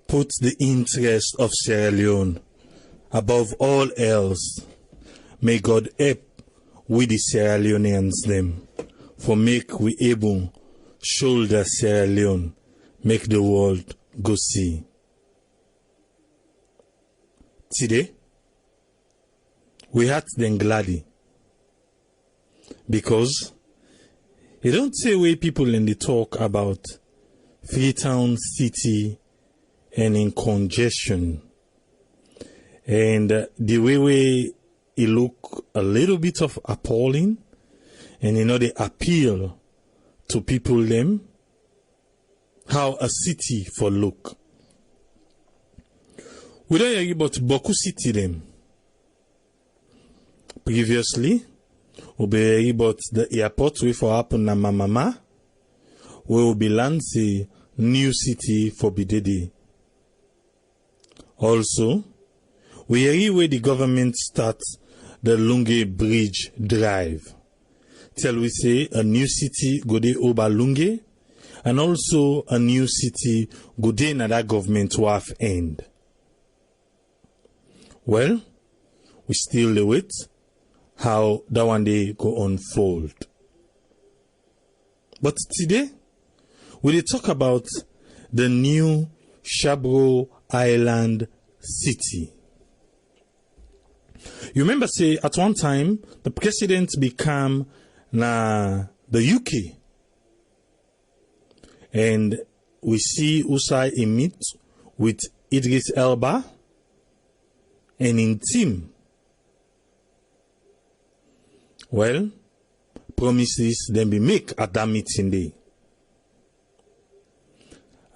put the interest of Sierra Leone above all else. May God help we the Sierra Leoneans them, for make we able shoulder Sierra Leone, make the world go see. Today, we had them gladly, because you don't say way people in the talk about Freetown City and in congestion, and the way it look a little bit of appalling, and they appeal to people them how a city for look. We don't hear about Boku City them. Previously, we be hear about the airport we for happen na Mamama, we will be land the new city for Bidede. Also, we hear where the government starts the Lunge Bridge Drive. Till we say a new city go de over Lunge, and also a new city go de another government wharf end. Well, we still wait how that one day go unfold. But today, we will talk about the new Shabro Island city. You remember say at one time the president became the UK, and we see Usai meet with Idris Elba and in team. Well, promises then be make at that meeting day.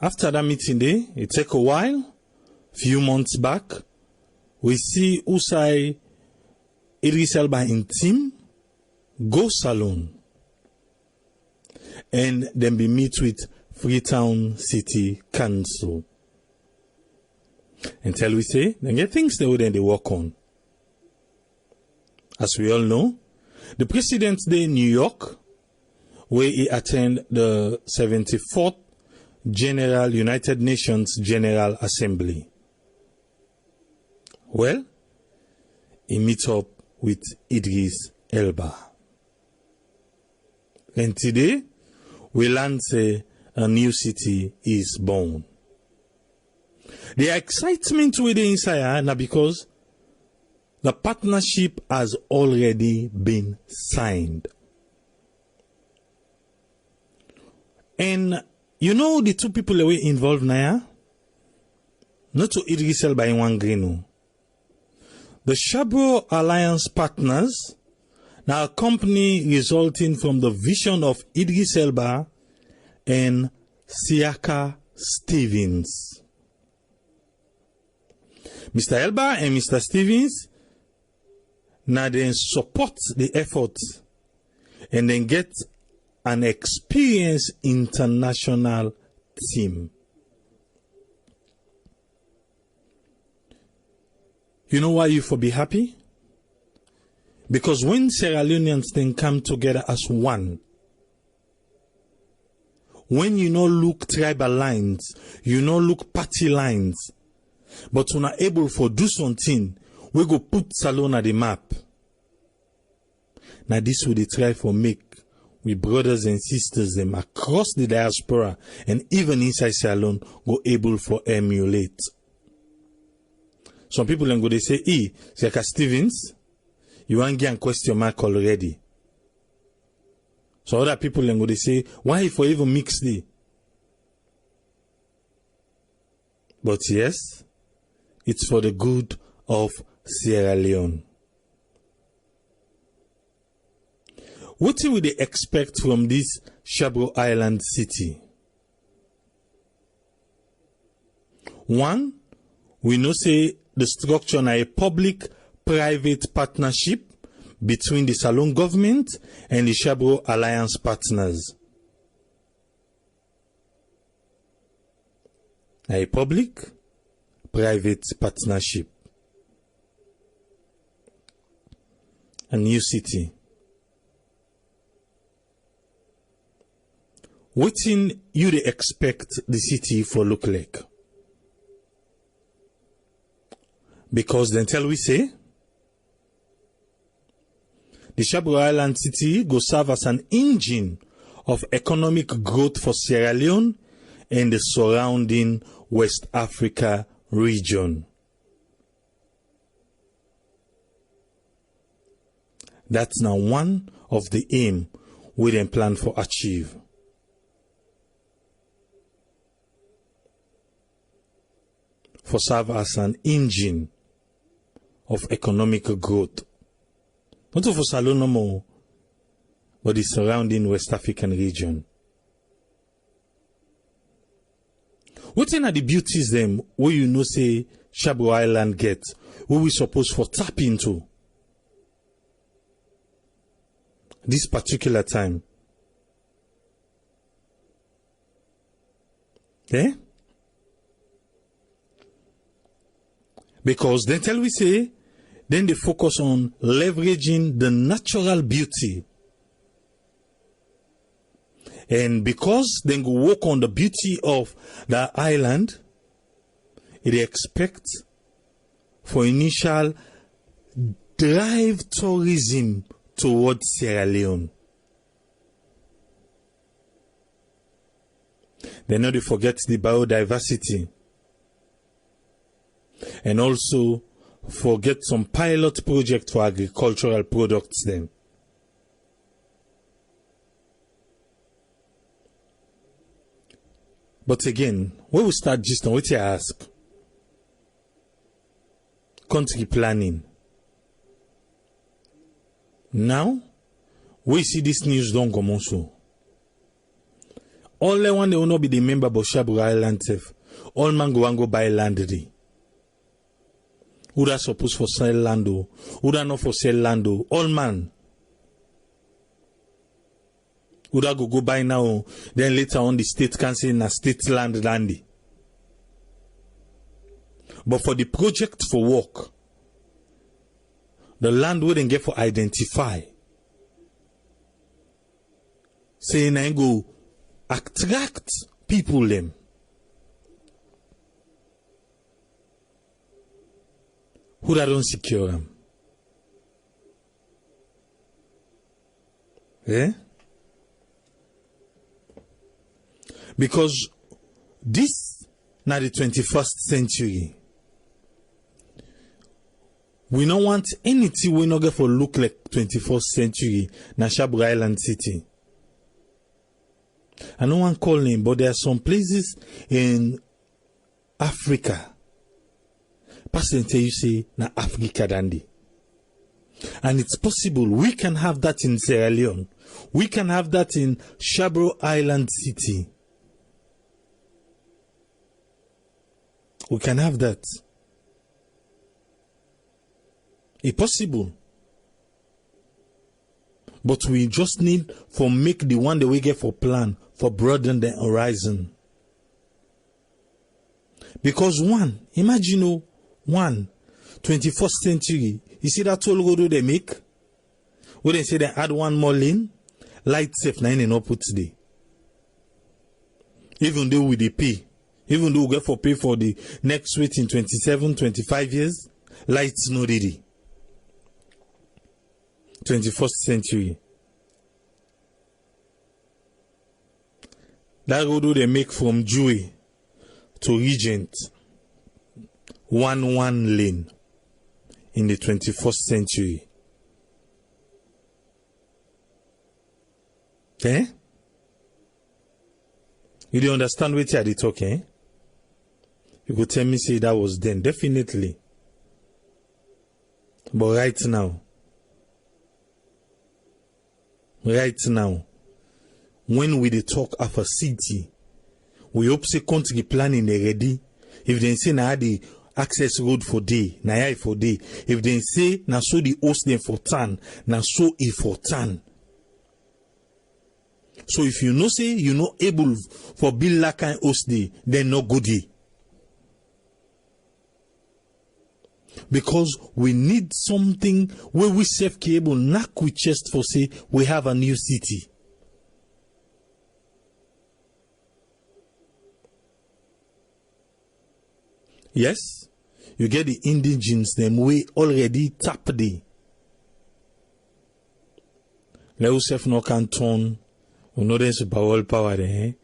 After that meeting day, it take a while. Few months back, we see Usai Idris Elba in team go salon and then be meet with Freetown City Council. Until we say, then get things they would then they work on. As we all know, the President's Day in New York, where he attend the 74th General United Nations General Assembly. Well, he meet up with Idris Elba. And today, we learn say a new city is born. The excitement within inside now because the partnership has already been signed. And the two people that were involved now, not to Idris Elba in one green. The Shabro Alliance partners, now a company resulting from the vision of Idris Elba and Siaka Stevens. Mr. Elba and Mr. Stevens now then support the effort and then get an experienced international team. You know why you for be happy? Because when Sierra Leoneans then come together as one, when you no look tribal lines, you no look party lines, but we are able for do something, we go put Salone at the map. Now this will they try for make with brothers and sisters them across the diaspora and even inside Salone go able for emulate. Some people then go they say, Siaka Stevens, you want get a question mark already. So other people then go they say, why for even mix the? But yes, it's for the good of Sierra Leone. What will they expect from this Shabro Island city? One, we know say the structure na a public-private partnership between the Salone government and the Shabro Alliance partners. A public-private partnership. A new city. What in you they expect the city for look like? Because then tell we say, the Shabro Island city go serve as an engine of economic growth for Sierra Leone and the surrounding West Africa region. That's now one of the aim we then plan for achieve. For serve as an engine of economic growth. Not for Salon no more, but the surrounding West African region. What are the beauties them where you know say Shabro Island get, where we supposed for tap into this particular time? Eh? Because then tell we say, then they focus on leveraging the natural beauty. And because they go work on the beauty of the island, they expect for initial drive tourism towards Sierra Leone. They not forget the biodiversity. And also forget some pilot project for agricultural products then. But again, when we start just on what you ask, country planning. Now, we see this news don't come also. Only one they will not be the member of Shabro Island. All man go buy land there. Who that supposed for sell land? Who that not for sell land? All man. Who that go buy now? Then later on the state can say na state land landy. But for the project for work, the land wouldn't get for identify. Saying I go attract people them. Who that don't secure them? Eh? Because this now the 21st century. We don't want anything we not get for look like 21st century na Shabro Island city. I don't want to call name, but there are some places in Africa. Pastor tell you say na Africa dandy. And it's possible we can have that in Sierra Leone. We can have that in Shabro Island city. We can have that. It's possible. But we just need for make the one that we get for plan for broaden the horizon. Because one, imagine 21st century, you see that toll road they make? When they say they add one more lane, light safe 9 and up today. Even though we they pay, even though we get for pay for the next wait in 27, 25 years, lights no ready. 21st century. That road they make from Jewey to Regent, one lane in the 21st century. Eh? You don't understand what you are talking? You could tell me say that was then, definitely. But right now, when we dey talk of a city, we hope say country planning they ready. If they say na the access road for day, na for day. If they say na so the host them for town, na so e for town. So if you know say you not able for build that kind host day, then no good day. Because we need something where we self able knock with chest for say we have a new city. Yes, you get the indigenous them way already tap the. Let us no can turn, we know there's power there,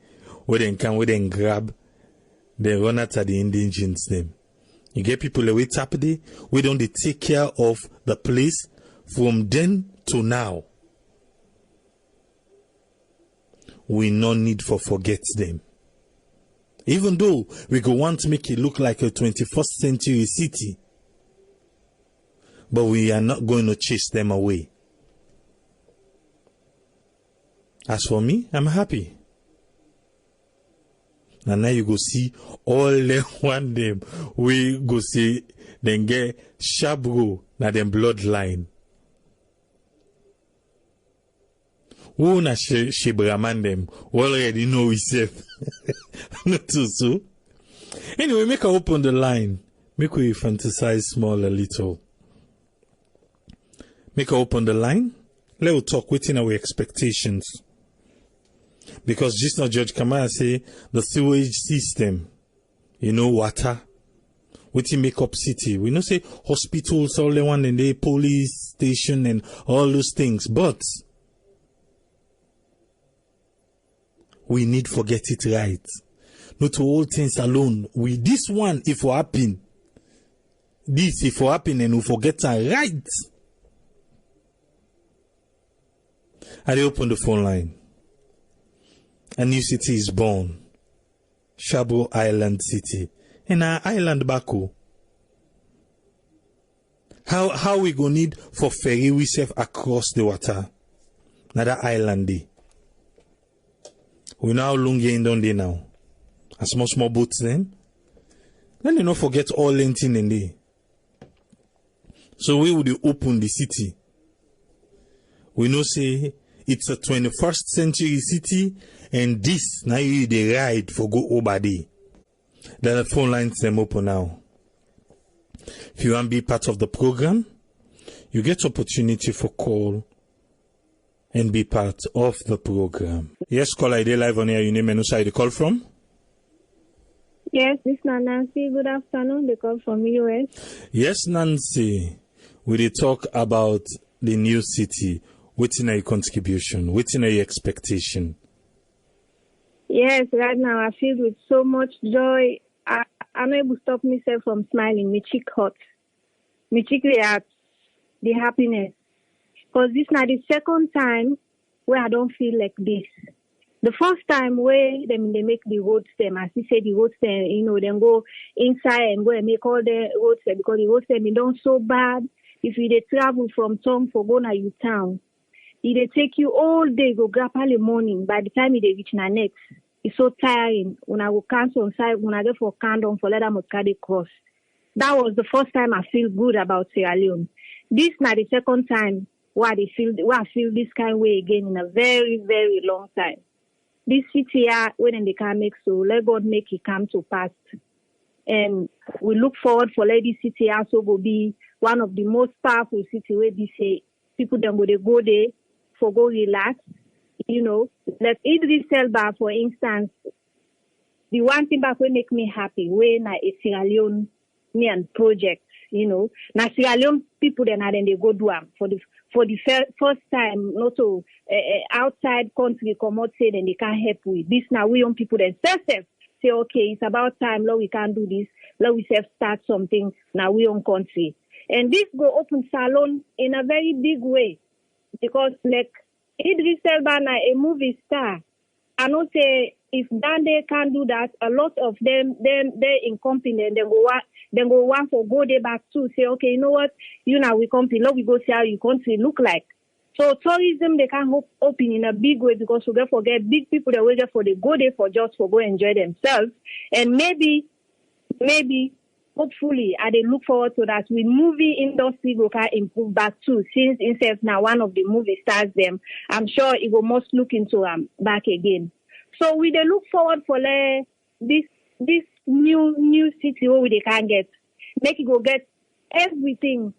where they can, where they grab, they run at the indigenous them. You get people that we tap the, we don't they take care of the place from then to now. We no need for forget them. Even though we go want to make it look like a 21st century city, but we are not going to chase them away. As for me, I'm happy. And now you go see all them one them. We go see then get Shabro na them bloodline. Who na Shebraman them already know we said. Not too so. Anyway, make her open the line. Make we fantasize small a little. Make her open the line. Let us talk within our expectations. Because just now Judge Kamara say the sewage system, water, within make up city. We know say hospitals, all the one and the police station and all those things, but we need to get it right. Not all things alone. We this one if we happen. This if we happen and we forget it right. I open the phone line. A new city is born. Shabro Island City. And our island Baku. How we go need for ferry we safe across the water? Another island day. We now long in down there now. A small boats then. Then you not forget all lentin in there. So we would open the city. We know say it's a 21st century city, and this now you the ride for go over there. Then the phone lines them open now. If you want to be part of the program, you get opportunity for call and be part of the program. Yes, call ID live on here. You name and who side you call from? Yes, this is Nancy. Good afternoon. They call from US. Yes, Nancy. We did talk about the new city. What's in your contribution? What's in your expectation? Yes, right now I feel with so much joy. I'm not able to stop myself from smiling. My cheek hot. My cheek reacts. The happiness. Because this is not the second time where I don't feel like this. The first time where they make the road stem, as you say, the road stem, then go inside and go and make all the road stem because the road stem is done so bad. If you travel from town for go to your town, it take you all day, go grab early morning. By the time they reach na next, it's so tiring. When I go cancel on side, when I go for condom for let them carry cross. That was the first time I feel good about Sierra Leone. This not the second time where I feel this kind of way again in a very, very long time. This city when they can make so let God make it come to pass. And we look forward for let this city also go be one of the most powerful city where they say people then go there for go relax. Like Idris Elba, for instance, the one thing that will make me happy when I a Sierra Leonean project, now Sierra Leone people then they go do them for the first time, not to outside country come out say then they can't help with this. Now we young people themselves say, okay, it's about time. Now we can't do this. Now we self start something. Now we own country, and this go open salon in a very big way because like Idris Elba a movie star. I know say if Dande can't do that, a lot of them they're incompetent. Then go want for go there back too. Say okay, you know what? We company. Now we go see how your country look like. So tourism they can open in a big way because we don't forget big people that wait for the go there for just for go enjoy themselves and maybe hopefully I look forward to that with movie industry go can improve back too since instead now one of the movie stars them I'm sure it will must look into back again. So we look forward for this new city where they can get make it go get everything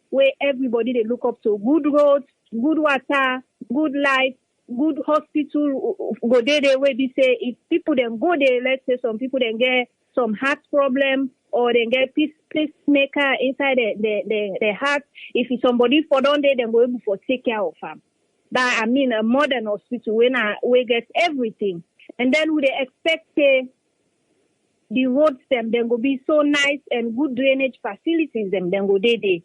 where everybody they look up to good roads, good water, good light, good hospital go there where they say if people then go there, let's say some people then get some heart problem or they get pacemaker inside the heart. If it's somebody for down there, then go able for take care of him. That I mean a modern hospital when we get everything. And then we expect the roads them then go be so nice and good drainage facilities them then go there.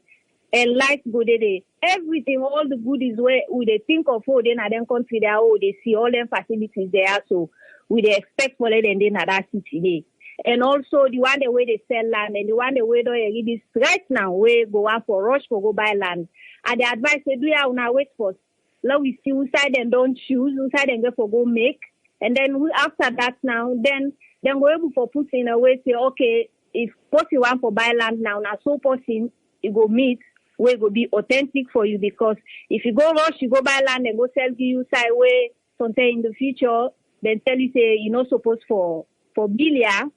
And lights go there. Everything, all the goodies where we they think of then I then consider they see all them facilities there. So we they expect for it and then at that city day. And also the one the way they sell land and the one the way they give this right now we go out for rush for go buy land. And the advice they do now wait for. Now we see who side and don't choose, who side and go for go make. And then after that now, then we're able for put in a way say, okay, if person want for buy land now so person you go meet, we go be authentic for you because if you go rush, you go buy land and go sell you side way sometime in the future, then tell you say you're not supposed for billion,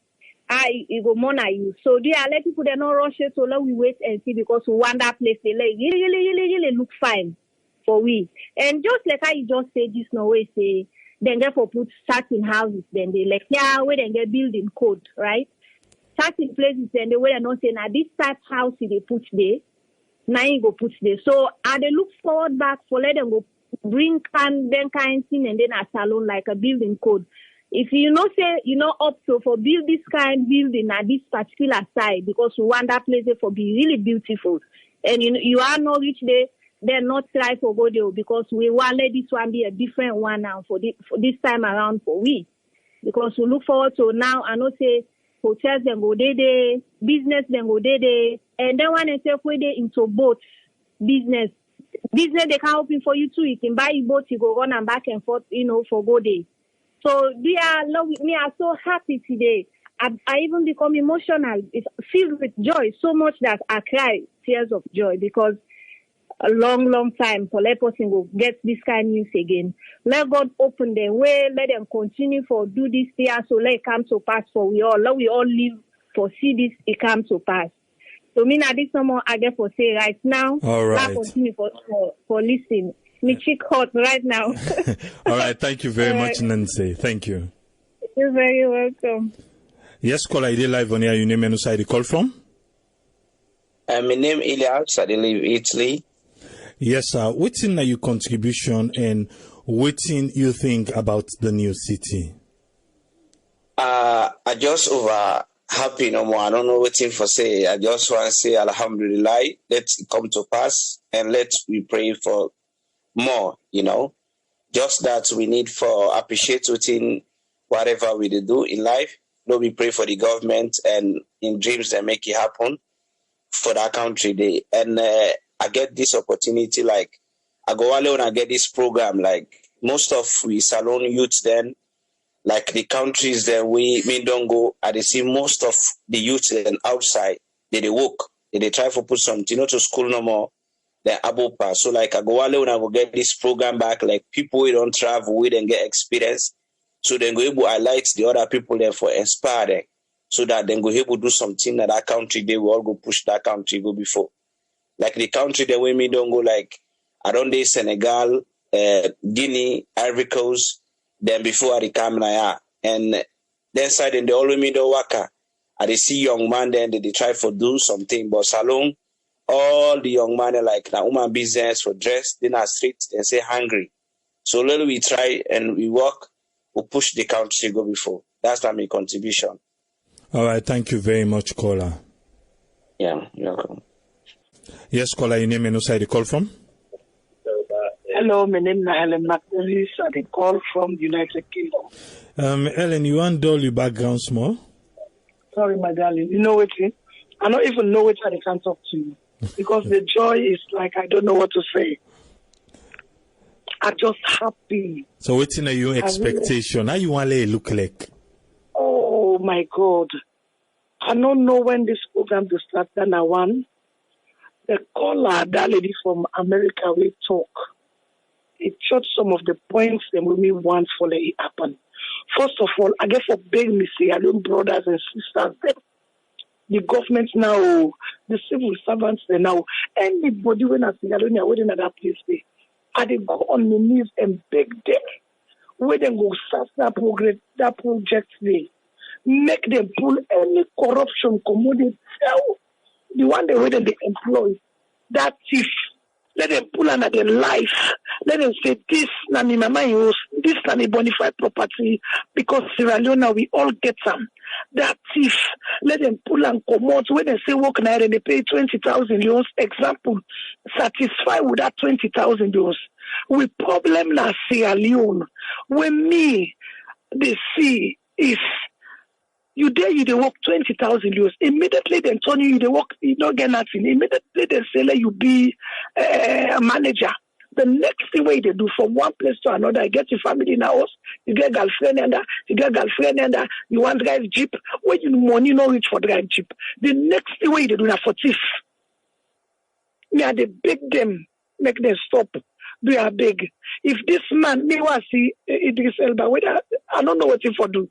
you go monitor you. So they are let people they not rush it, so let we wait and see because we want that place they like really look fine for we. And just like how you just said this no way say then get for put certain houses, then they like, yeah, where they get building code, right? Certain places, then the way they're not saying, now this type house they put there, now you go put there. So, they look forward back for let them go bring kind thing and then a salon like a building code. If you know, say, up to for build this kind building at this particular side, because we want that place for be really beautiful. And you are not rich there. They're not try for go there because we want let this one be a different one now for this time around for we. Because we look forward to now, I know say hotels then go there, business then go there, and then when they say we they into boat business they can open for you too. You can buy your boat, you go run and back and forth, for go there. So they are love with me. I'm so happy today. I even become emotional. It's filled with joy so much that I cry tears of joy because a long time for let person go get this kind of news again. Let God open their way, let them continue for do this year so let it come to pass for we all. Let we all live for see this it come to pass. So me now this no more I get for say right now. All right. Let continue for listening. Me cheek hot right now. All right, thank you very much, Nancy. Thank you. You're very welcome. Yes, call ID live on here. You name and side you call from? My name is Elias. I live in Italy. Yes, sir. What's in your contribution and what you think about the new city? I just over happy no more. I don't know what for say. I just want to say Alhamdulillah. Let it come to pass and let we pray for more. Just that we need for appreciate whatever we do in life. Lord, we pray for the government and in dreams that make it happen for that country day. And I get this opportunity, like I go alone, I get this program, like most of we salon youth then, like the countries that we don't go, I see most of the youth then outside, they work, they try to put something, to school no more, then abopa. So like I go alone, I go get this program back, like people we don't travel, we don't get experience. So then go able to highlight the other people there for inspire them, so that then go able to do something that country, they will all go push that country go before. Like the country that we don't go, like I don't do Senegal, Guinea, Ivory Coast, then before I come here. And then side in the only middle worker, I see young man then they try for do something, but salon, all the young man like na woman business for dress, then are street and say hungry. So little we try and we work, we push the country go before. That's my contribution. All right, thank you very much, caller. Yeah, you're welcome. Yes, caller, your name and where you call from? Hello, my name is Helen McNellis. I call from the United Kingdom. Ellen, you want to your background small? Sorry, my darling. You know what? I don't even know which I can talk to you because the joy is like I don't know what to say. I'm just happy. So what's in your expectation? How you want to look like? Oh my God. I don't know when this program to start then I want. The caller, that lady from America, will talk. It showed some of the points that we want for it happen. First of all, I guess for big me say, I don't brothers and sisters, the government now, the civil servants they now, anybody when I see I don't know where that place they, I they go on the knees and beg them, where they go start that project they make them pull any corruption commodity the one they wait and they employ, that thief, let them pull under their life. Let them say, this na me mama use, this na me bonafide property, because Sierra Leone, we all get some. That thief, let them pull and come out. When they say work now and they pay 20,000 euros, example, satisfy with that 20,000 euros. We problem na Sierra Leone. When me, they see is, you they work 20,000 euros. Immediately they turn you they work, you don't get nothing. Immediately they say let you be a manager. The next thing they do from one place to another, you get your family in the house, you get girlfriend and you want to drive jeep. When you money no reach for drive jeep. The next thing they do now for thief. Me they beg them, make them stop. Do are beg. If this man me was see Idris Elba, whether I don't know what he for do.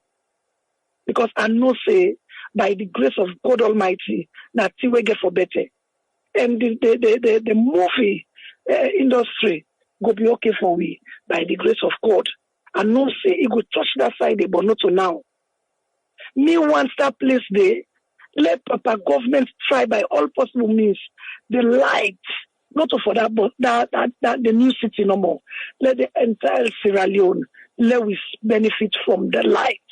Because I know say by the grace of God Almighty, that we get for better. And the movie industry go be okay for we by the grace of God. I know say it go touch that side, but not to now. Me want that place there. Let Papa government try by all possible means the light, not for that, but that the new city no more. Let the entire Sierra Leone let we benefit from the light.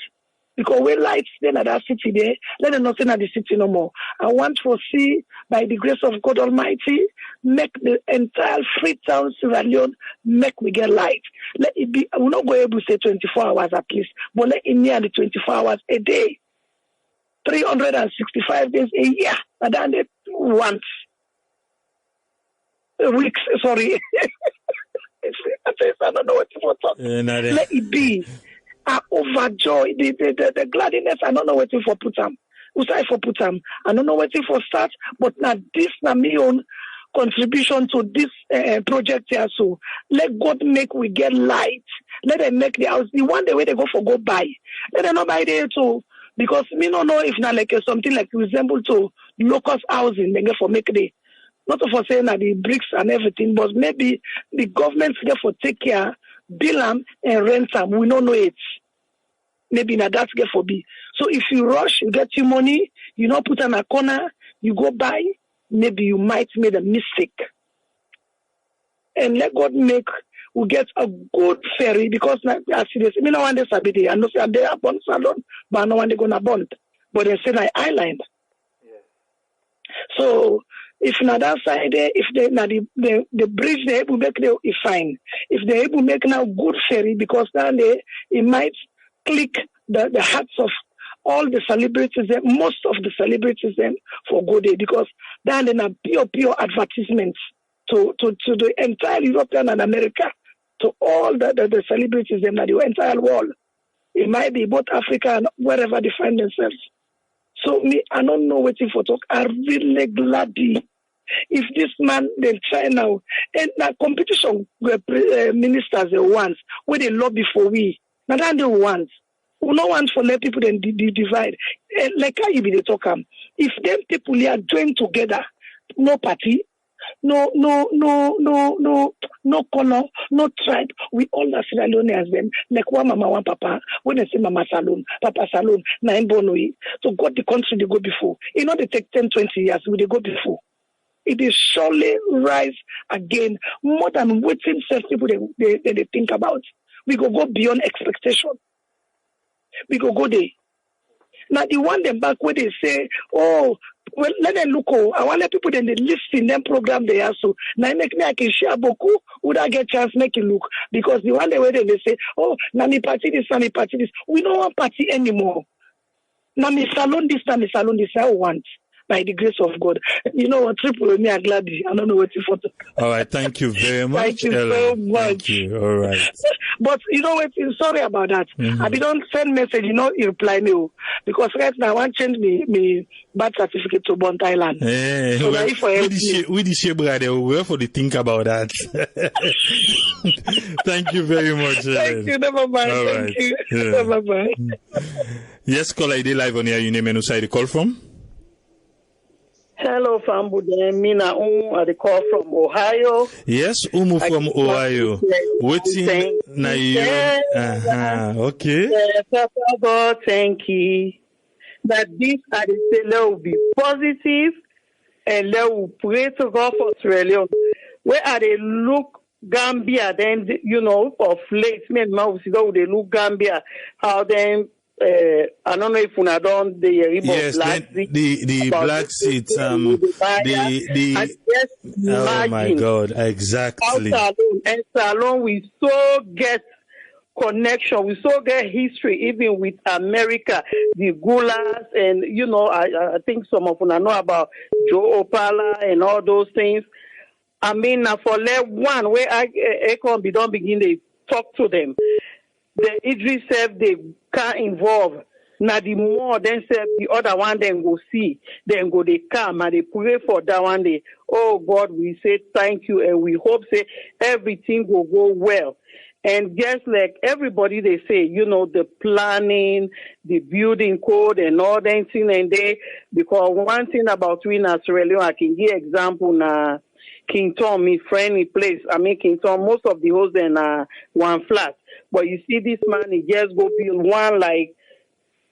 Because we lights then at that city there, let them not say at the city no more. I want to see, by the grace of God Almighty, make the entire Freetown, Sierra Leone, make we get light. Let it be, we're not going to say 24 hours at least, but let it near the 24 hours a day, 365 days a year, and then once a week, sorry. I don't know what to talk. Let it be. I overjoy the gladness. I don't know what for put them. Usai for put them. I don't know what for start. But now this na my own contribution to this project here. So let God make we get light. Let them make the house. The one the way they go for go buy. Let them not buy there too. Because me don't know if not like something like resemble to locust housing. They get for make the. Not for saying that the bricks and everything, but maybe the government get for take care. Bill them and rent them. We don't know it. Maybe now that's get for be. So if you rush, you get your money, you not put in a corner, you go buy, maybe you might made a mistake. And let God make we get a good ferry because I see this. I mean, no one is a bit. I know they are born salon, but no one they gonna bond. But they say like island. Yeah. So if not that side there, if they now the bridge they able make it fine. If they able make now good ferry because then it might click the hearts of all the celebrities them, most of the celebrities them for go there because then they are pure advertisements to the entire European and America, to all the celebrities them that the entire world. It might be both Africa and wherever they find themselves. So me, I don't know what for talk. I really glad if this man then try now and that competition ministers the ones where they lobby for we now than the ones who no one for let people then divide like how you be the talk if them people here join together, no party, no color, no tribe, we all are Sierra Leoneans them like one mama, one papa. When they say mama salon, papa salon, na bonoi. So God the country they go before. You know they take 10, 20 years, will they go before? It is surely rise again more than waiting self people they think about. We go beyond expectation. We go there. Now the one them back where they say, oh, well, let them look. Oh, I want let people then they listen them program they are so. Now make me I can share boku. Would I get chance make it look? Because the one the way they say, oh, nami party this, nami party this. We don't want party anymore. Nami salon this, nami salon this. I want. By the grace of God. You know what, triple me, I'm glad. I don't know what to photo. All right, thank you very much. Thank you so much. Thank you. All right. But you know what, sorry about that. I didn't send message, you reply me. Because right now I want to change me birth certificate to Bond Thailand. Hey, so well, we the share brother, we're for the think about that. Thank you very much. Thank you, never mind. All Thank right. you. Yeah. Never mind. Yes, call ID live on here. You name and who side the call from? Hello, Fambude. Mina at the call from Ohio. Yes, Umu from Ohio. Waiting na you. Okay. Papa God, thank you. That this at the seller will be positive and let we pray to God for Sierra Leone. Where are they look Gambia? Then of late, me and my they look Gambia. How then? I don't know if una done the yes, Black then the Black Seat, the oh my God, exactly. And Salon, we so get connection, we so get history, even with America, the Gulas, and I think some of una know about Joe Opala and all those things. I mean, for let one where I don't begin to talk to them. The Idris said they can't involve. Now the more then said the other one then go see, then go they come and they pray for that one day. Oh God, we say thank you and we hope say everything will go well. And just like everybody they say, the planning, the building code and all that thing and they because one thing about we in Sierra Leone, I can give example now. King Tom, me friendly place. I mean King Tom, most of the hosts in one flat. But you see this man, he just go build one like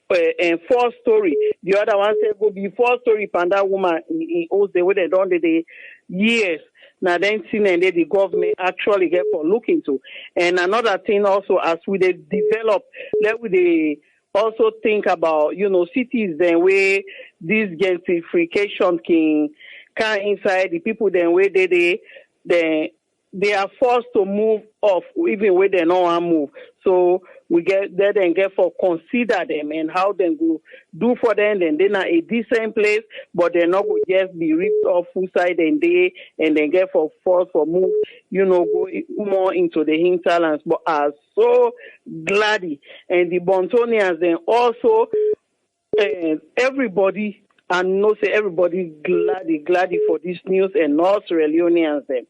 and 4-story. The other one said go be 4-story. And that woman, he owes the way they done the years. Now then, and the government actually get for looking to. And another thing also, as we they develop, let we also think about cities then where this gentrification can inside the people then where they are forced to move off even where they don't want to move. So we get there and get for consider them and how they go do for them, and they're not a decent place, but they're not going to just be ripped off full side and then get for forced for move, go more into the hinterlands. But are so glad, and the Bontonians then also everybody. And no say everybody glad for this news and not Sierra Leoneans them.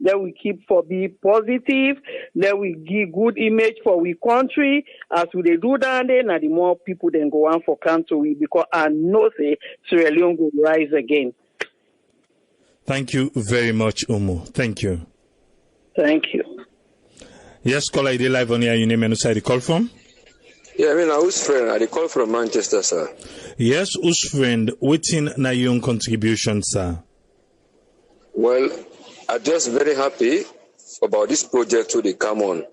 Let we keep for be positive. Let we give good image for we country. As we they do that then, the more people then go on for country because I know say Sierra Leone will rise again. Thank you very much, Umu. Thank you. Thank you. Yes, caller, you live on here. You name and who the call from? Yeah, I mean, who's friend? I call from Manchester, sir. Yes, who's friend? Waiting na your contribution, sir. Well, I'm just very happy about this project to come on.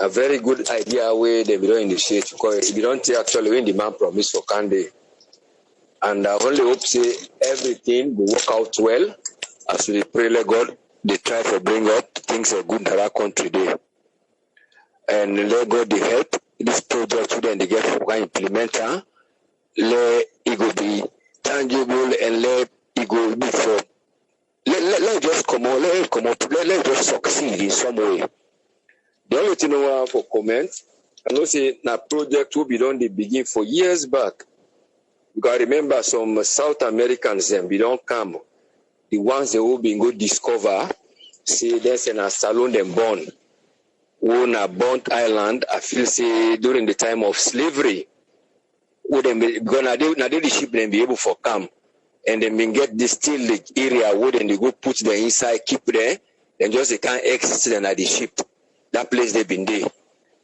A very good idea where they don't initiate because if you don't take actually when the man promised for Kande. And I only hope say everything will work out well as we pray let God they try to bring up things are good in our country there. And let God they help this project then they get for implementer. Let it go be tangible and let it go be for let just come on, let just succeed in some way. The only thing I want for comment, I know say na project will be done the begin for years back. Because I remember some South Americans them we don't come. The ones they will be go discover, say there's a salon them born. On a Bond Island, I feel say during the time of slavery, would them gonna the ship then be able for come, and then get this still area where then they go put the inside, keep there, then just they can't exit them at the ship. That place they've been there.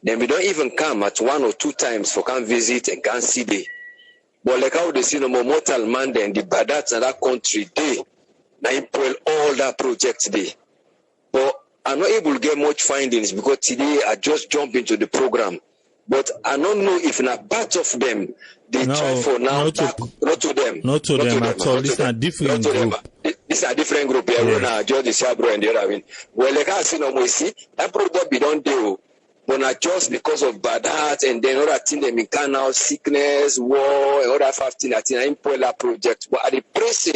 Then we don't even come at 1 or 2 times for come visit and can't see there. But like how they see no more mortal man then the badats in that country they now impel all that project there. But I'm not able to get much findings because today I just jump into the program. But I don't know if in a part of them they try for now. Not to them at all. This is a different group. This is a different group. Yeah, George Sabro and the other one. Well, like I see no more see that project be don't do. But not just because of bad heart and then other things they can now sickness, war, and other 15 that in a project. But at the press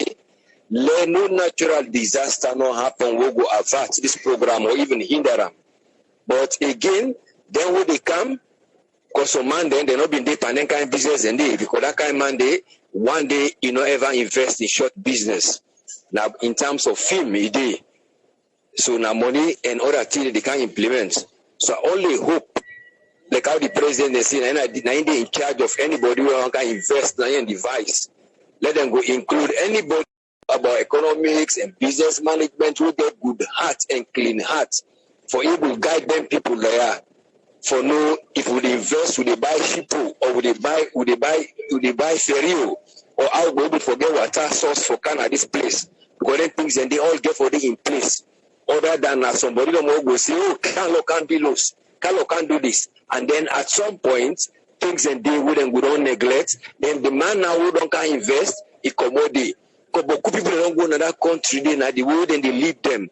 let no natural disaster not happen, we'll go avert this program or even hinder them. But again, then when they come, because some man then they not been there and then kind of business and they because that kind of man they one day ever invest in short business. Now in terms of film, they so now money and other things they can implement. So I only hope like how the president they say, and they in charge of anybody who can invest in device. Let them go include anybody about economics and business management who get good heart and clean heart for able to guide them people there. For no, if we invest, would they buy ship or would they buy ferry? or how we will forget water source for can at this place. Because then things and they all get for the in place. Other than somebody don't go say, oh, can't be loose. Can't do this. And then at some point, things and they wouldn't we don't neglect. Then the man now who don't can invest, he commodity. Because people don't go to another country, they na the way then they lead them.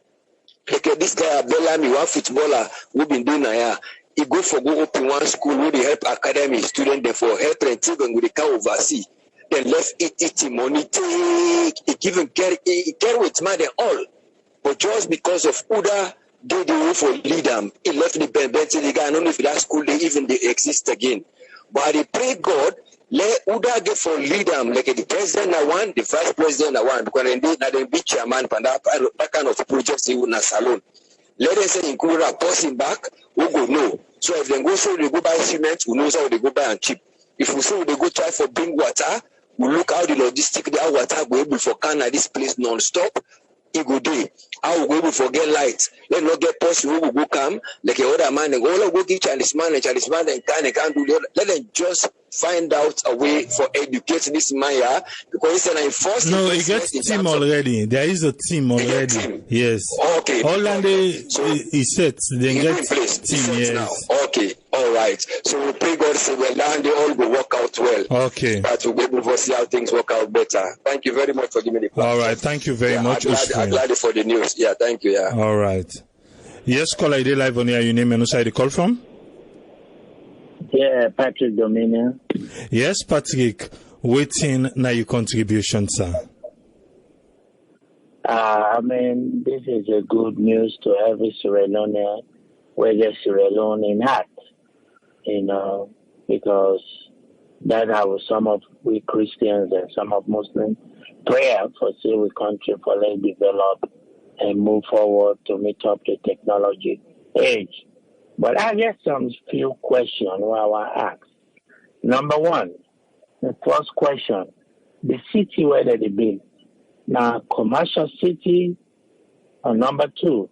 Like this guy Bellamy, one footballer who been doing here. He go open one school where they help academy student there for help and children with the car oversee. Then left it money take it even carry with money all. But just because of Uda did the way for lead them, he left the bench the guy. I don't know if that school they exist again. But I pray God let Uda get for lead them like the president I want, the vice president I want, because they be chairman for that kind of projects in una salon. Let us say include a person back, we go no. So if they go so they go buy cement, we know how they go buy and cheap. If we say they go try for bring water, we look how the logistic that water go able for can at this place non-stop. It go day. How we go able for get light. Let not get person who will go come like a other man and go give Chinese man and can't do that. Let them just find out a way for educate this Maya because it's an enforced. No, it gets team already. There is a team already. Team. Yes. Okay. All so he sets. They get team. Yes. Now. Okay. All right. So we pray God say well now they all go work out well. Okay. But we'll be able to see how things work out better. Thank you very much for giving me the platform. All right. Thank you very much. I'm glad for the news. Yeah. Thank you. Yeah. All right. Yes, call ID live on here. Your name and who the call from? Yeah, Patrick Dominion. Yes, Patrick. Waiting now your contribution, sir. I mean, this is a good news to every Sierra Leonean, whether Sierra Leone in heart, because that's how some of we Christians and some of Muslims pray for Sierra country for let's develop and move forward to meet up the technology age. But I get some few questions I want to ask. Number one, the first question, the city where they build. Now, commercial city, or number two,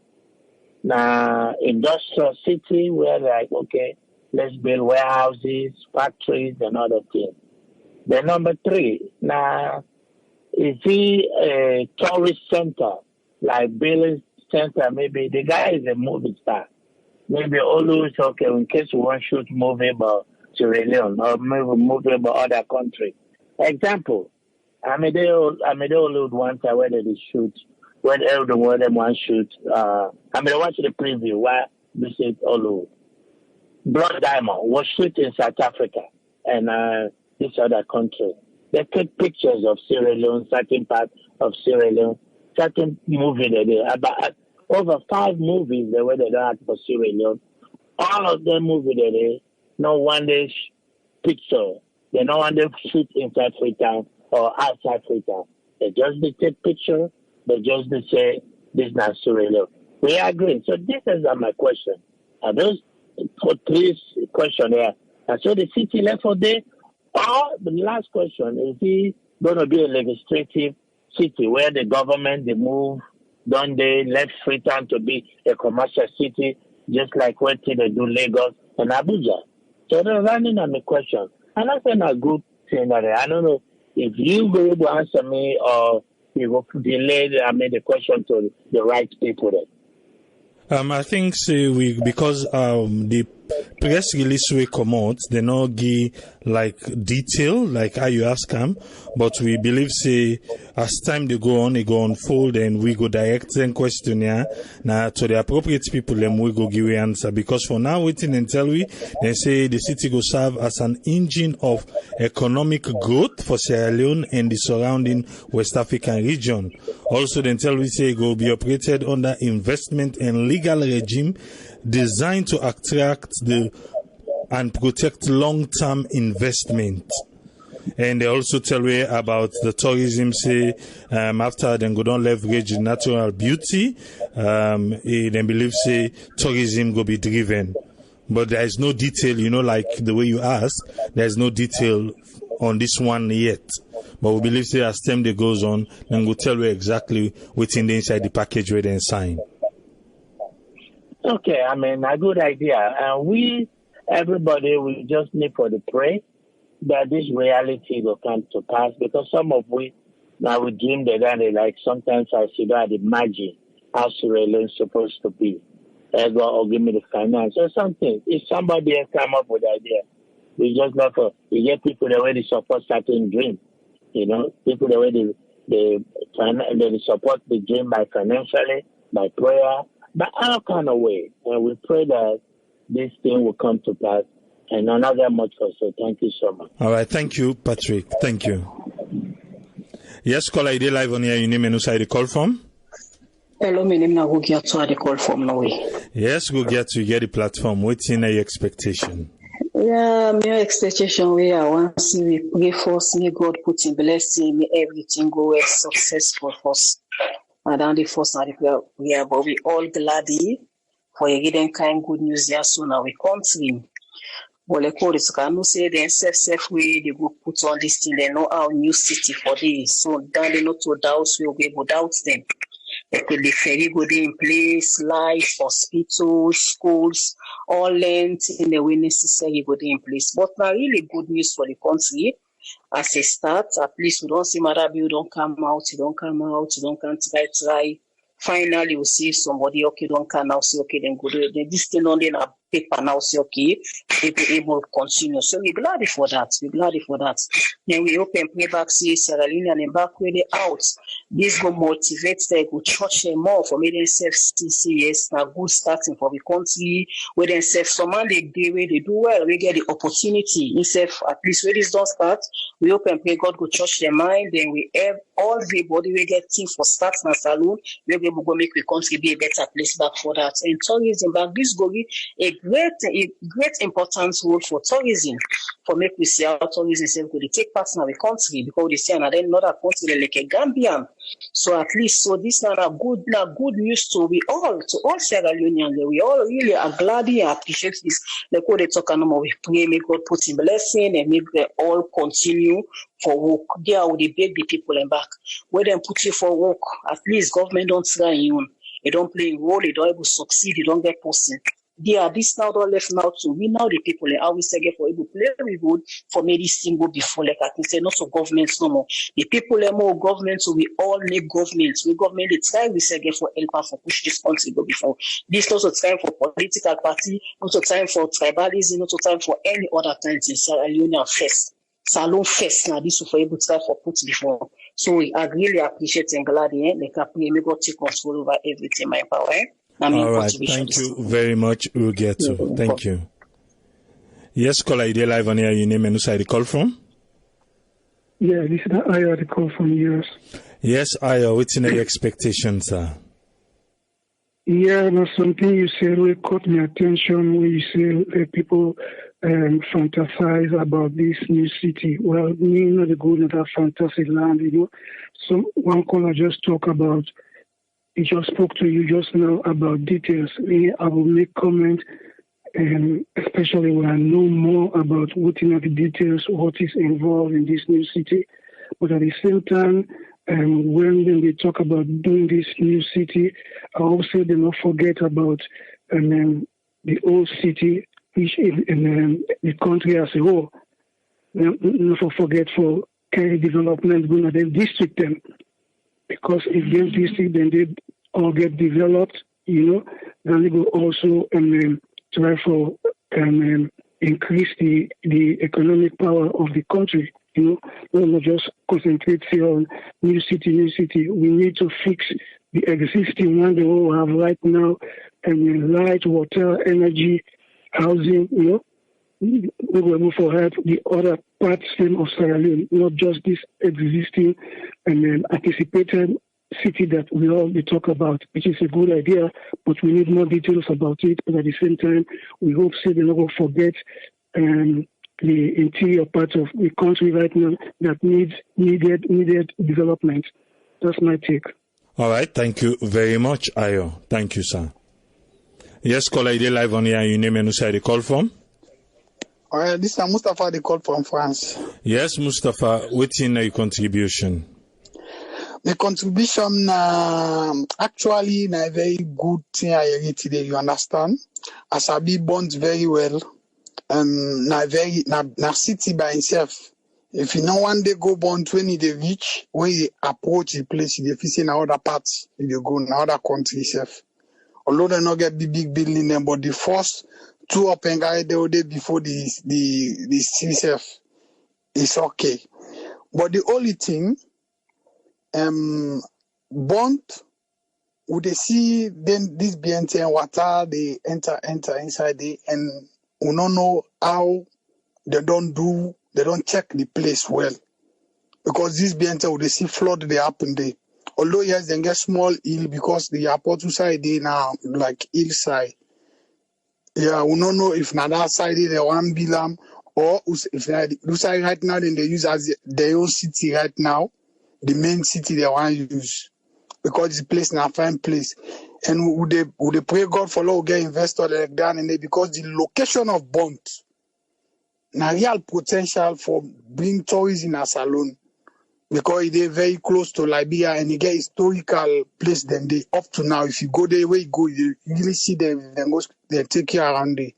now industrial city where like, okay, let's build warehouses, factories, and other things. Then number three, now, is he a tourist center, like building center, maybe the guy is a movie star. Maybe always, okay, in case we want to shoot movie about Sierra Leone or maybe movie about other country. Example, they all one time where they shoot, when everyone them want shoot, watch the preview, why they say all over. Blood Diamond was shot in South Africa and this other country. They take pictures of Sierra Leone, certain parts of Sierra Leone, certain movie they did. About over 5 movies they were they don't have for Sierra Leone. All of them movies they did, no one day picture. They no one day shoot inside Freetown or outside Freetown. They just take picture. They just say this is not Sierra Leone. We agree. So this is my question. Are those for 3 questions here? And so the city left for there. Or the last question is he going to be a legislative city where the government they move, don't they left Freetown to be a commercial city, just like what they do Lagos and Abuja. So they're running on the question. And that's a good thing. I don't know if you will be able to answer me or you will delay the question to the right people then. I think because the press release we come out, they not give like detail, like how you ask them, but we believe as time they go on, it go unfold and we go direct them questionnaire now to the appropriate people then we go give you answer because for now waiting until they say the city go serve as an engine of economic growth for Sierra Leone and the surrounding West African region. Also then tell we say it will be operated under investment and legal regime designed to attract and protect long-term investment. And they also tell me about the tourism, say, after they go down leverage natural beauty, they believe, say, tourism go be driven. But there is no detail, like the way you ask, there is no detail on this one yet. But we believe, say, as time goes on, then we'll tell you exactly what's in the inside the package where they sign. Okay, a good idea. And everybody, we just need for the pray that this reality will come to pass, because some of we now we dream that they like sometimes I see that imagine how Sierra Leone is supposed to be. Or give me the finance or something. If somebody has come up with the idea, we just go for you get people the way they support certain dream. People the way they support the dream by financially, by prayer, by all kind of way. And we pray that this thing will come to pass. And another much for so thank you so much. All right, thank you, Patrick. Thank you. Yes, caller, ID live on here. Your name and who side the call from? Hello, my name is Gugiatu. I the call from Norway. Yes, Gugiatu, you get the platform. What's in your expectation? Yeah, my expectation we are once we pray first, may God put in blessing, may everything go well successful first. And then the first and the prayer we are, but we all glad for a given kind good news here soon our country. But like all this can no say the self way they go put on this thing, they know our new city for this. So then they not to doubt we will be able to doubt them. They could be very good in place, life, hospitals, schools, all lent in the way necessary good in place. But now really good news for the country. As a start, at least we don't see Marabi, you don't come out, you don't come try. Finally, you see somebody, okay, don't come now, say, okay, then go do it. This thing only in a paper now, say, okay, they be able to continue. So we're glad for that. Then we open playback, see Sierra Leone and back where they out. This will motivate them, go church them more for me themselves CCS, now good starting for the country, where themselves some man they where they do well, we get the opportunity. Instead, at least where this don't start, we open pray God go church their mind, then we have all the body we get things for start and saloon, we will go make the country be a better place back for that. And tourism back this go be a great importance role for tourism. For make we see how tourism self could take part in our country because they say another country like a Gambian. So at least this now good news to all Sierra Leoneans. We all really are glad and appreciate this. Like what they talk about, we pray, may God put in blessing and make them all continue for work. There will they beg the people and back. Where they put you for work, at least government don't try you. They don't play a role, they don't able to succeed, they don't get person. Yeah, this now don't left now to we now the people and how we say for able to play very good for me this thing go before like I can say not so governments no more. The people are more government, so we all need governments. We government the try we say for help for push this country go before. This not so time for political party, not so time for tribalism, not so time for any other kinds in Sierra Leone first. Salon first now this for able to try for put before. So I really appreciate and glad like I pray me God take control over everything my power. All right, thank you very much, Ugetu. Thank you. Yes, caller, ID live on here. Your name and who side the call from? Yeah, this is Ayo, the call from US. Yes, Ayo, what's in your expectations, sir? Yeah, there's something you said really caught my attention when you say people fantasize about this new city. Well, me not the good at that fantasy land, one caller just talk about. He just spoke to you just now about details. I will make comment, especially when I know more about what are the details, what is involved in this new city. But at the same time, when they talk about doing this new city, I also do not forget about the old city, which in the country as a whole. Not forget for Kerry development, going to then district them. Because if this district then they all get developed, then they will also try for increase the economic power of the country. Not just concentrate on new city. We need to fix the existing one they all have right now, light, water, energy, housing. We will move for help the other parts of Sierra Leone, not just this existing and anticipated city that we all talk about, which is a good idea, but we need more details about it. But at the same time, we hope they don't forget the interior part of the country right now that needed development. That's my take. All right, thank you very much, Ayo. Thank you, sir. Yes, caller, ID live on here. Your name and who side the call from? This is Mustafa, the call from France. Yes, Mustafa, what's in your contribution? The contribution actually a very good thing I heard today, you understand? As I be bonds very well. na city by itself. If you know one day go born 20 they reach, when you approach the place, you see in other parts, you go in other country itself. Although they not get big building them, but the first two up and guy they were there before the city itself is okay. But the only thing, bond, would they see then this BNT and water they enter inside it, and we don't know how they don't check the place well. Because this BNT would they see flood they happen there. Although yes, they get small hill because the airport side they now like hillside. Yeah, we don't know if na that side they want Bilam or if this side right now then they use as their own city right now, the main city they want to use. Because this place na fine place. And would they pray God for law get investor like that and they because the location of Bond na real potential for bring tourists in a salon. Because they very close to Liberia and you get historical place then they up to now. If you go there where you go, you really see them, they take you around there.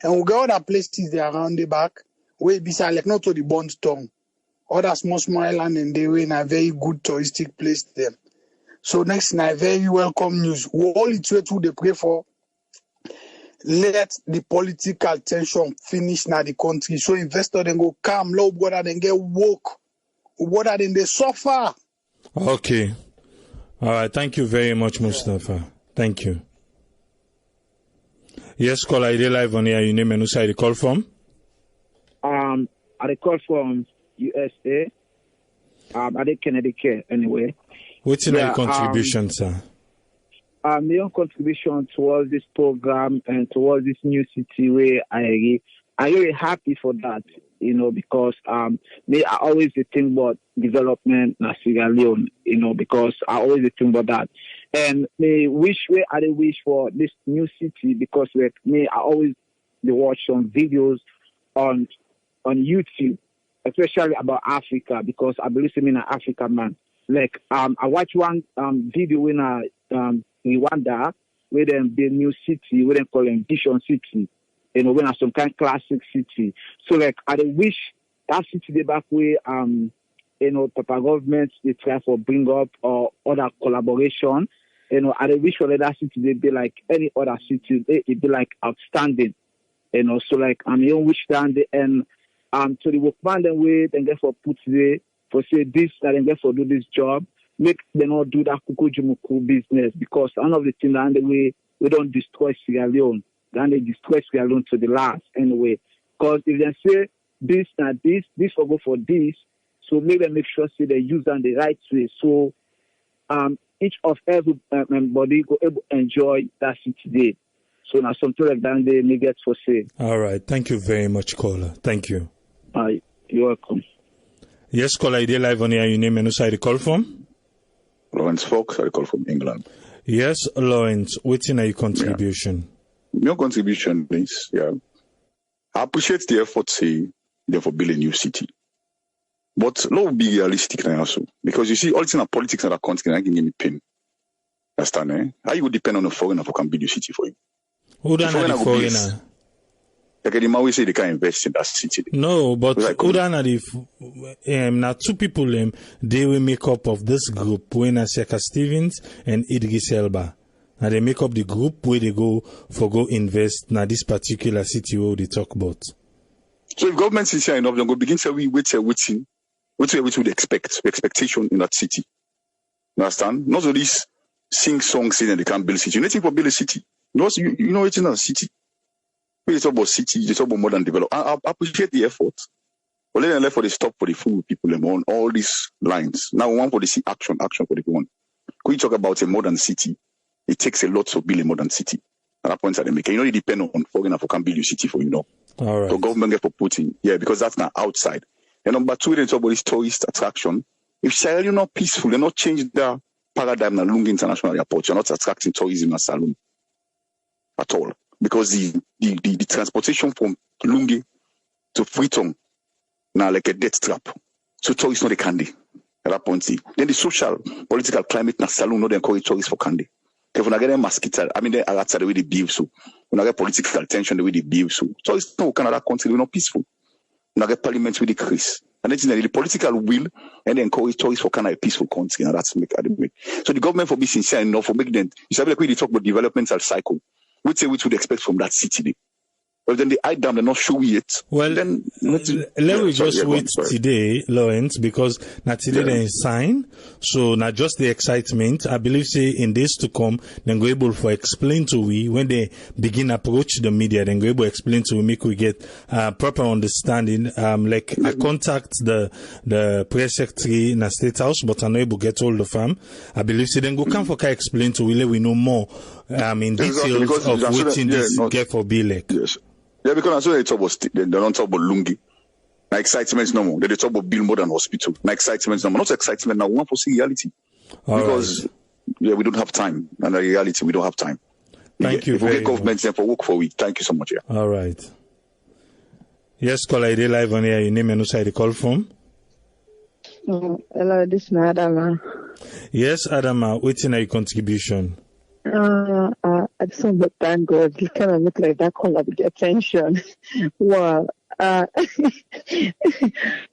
And we got other places there around the back where beside like not to the Bond town. Other small island and they were in a very good touristic place there. So next night, very welcome news. We all it's way to they pray for. Let the political tension finish now the country. So investors then go calm, low brother then get woke. Brother then they suffer. Okay. All right. Thank you very much, Mustafa. Thank you. Yes, caller, I live on here. Your name and who side you call from? I call from USA. I did Connecticut anyway. What's your contribution, sir? My own contribution towards this program and towards this new city where I'm really happy for that, because I always think about development in Sierra Leone, because I always think about that. And I wish for this new city because I always watch some videos on YouTube, especially about Africa, because I believe I'm an African man. Like I watched one video in Rwanda where them the new city where they call it Vision City, when some kind of classic city. So like I wish that city the back way Papa government they try for bring up or other collaboration. I wish for that city they be like any other city, it be like outstanding. So like you wish down and so the workman then wait and get for put there for say this that and get for do this job, make them not do that kuku business because none of the thing that the way we don't destroy Sierra Leone, then they destroy Sierra Leone to the last anyway. Because if they say this and this will go for this, so make sure say they use them the right way. So each of everybody go able to enjoy that city day. So now something like that they may get for say. All right. Thank you very much, caller. Thank you. You're welcome. Yes, caller, I live on here. Your name and who side you call from? Lawrence Fox, I call from England. Yes, Lawrence, what's in your contribution? Yeah. Your contribution is, I appreciate the effort for building a new city. But let's be realistic now also. Because you see, all things in politics and that country can give me pain. Understand, eh? How you would depend on a foreigner who can build your city for you? Who done the foreigner? Like the man say they can invest in that city. No, but who done now two people they will make up of this group when Seka Stevens and Idris Elba. Now they make up the group where they go invest in this particular city where they talk about. So if government is here enough, then go begin to waiting. What we expect, expectation in that city. You understand? Not only sing songs saying they can't build a city. You need to build a city. You know it's in a city. We talk about city, you talk about modern development. I appreciate the effort. But let them left for the stop for the food people on all these lines. Now we want for the see action for the one. When you talk about a modern city, it takes a lot to build a modern city. At that point they make. You know, it depend on foreigner who can build your city for you. All right. So government get for putting, because that's not outside. And number two, they talk about this tourist attraction. If Sierra Leone not peaceful, they not change their paradigm in Lungi International Airport. You're not attracting tourism in Salon at all. Because the transportation from Lungi to Freetown now like a death trap. So tourists not the candy at that point. Then the social, political climate na Salon not encourage tourists for candy. If we get mosquito, I mean, that's the way they behave. So we get political tension the way they behave. So it's no Canada country, we're not peaceful. We get parliament with the Chris. And then the political will and encourage choice for kind of a peaceful country. And that's make the way. So the government for be sincere enough for making them, you said like we talk about developmental cycle. We'd say we would expect from that city. But then the eye down, they're not show it. Well, then let me just wait today, Lawrence, because not today they sign. So not just the excitement. I believe say in days to come, then go able to explain to we when they begin approach the media, then go able to explain to we make we get proper understanding. Like I contact the press secretary in the State House, but I'm not able to get all the farm. I believe say then go come for explain to we let we know more in details of what in this get for be like. Yes. Yeah, because as well they talk about they don't talk about lungi. Now excitement no more. They talk about build more than hospital. Now excitement no more. Not excitement now. We want to see reality. Because we don't have time. And the reality we don't have time. Thank you. If we get government then for work for a week. Thank you so much. Yeah. All right. Yes, caller, I live on here. Your name and who side the call from? Hello, this is Adama. Yes, Adama. What's in your contribution? I just want to thank God. You kind of look like that call of attention. Well,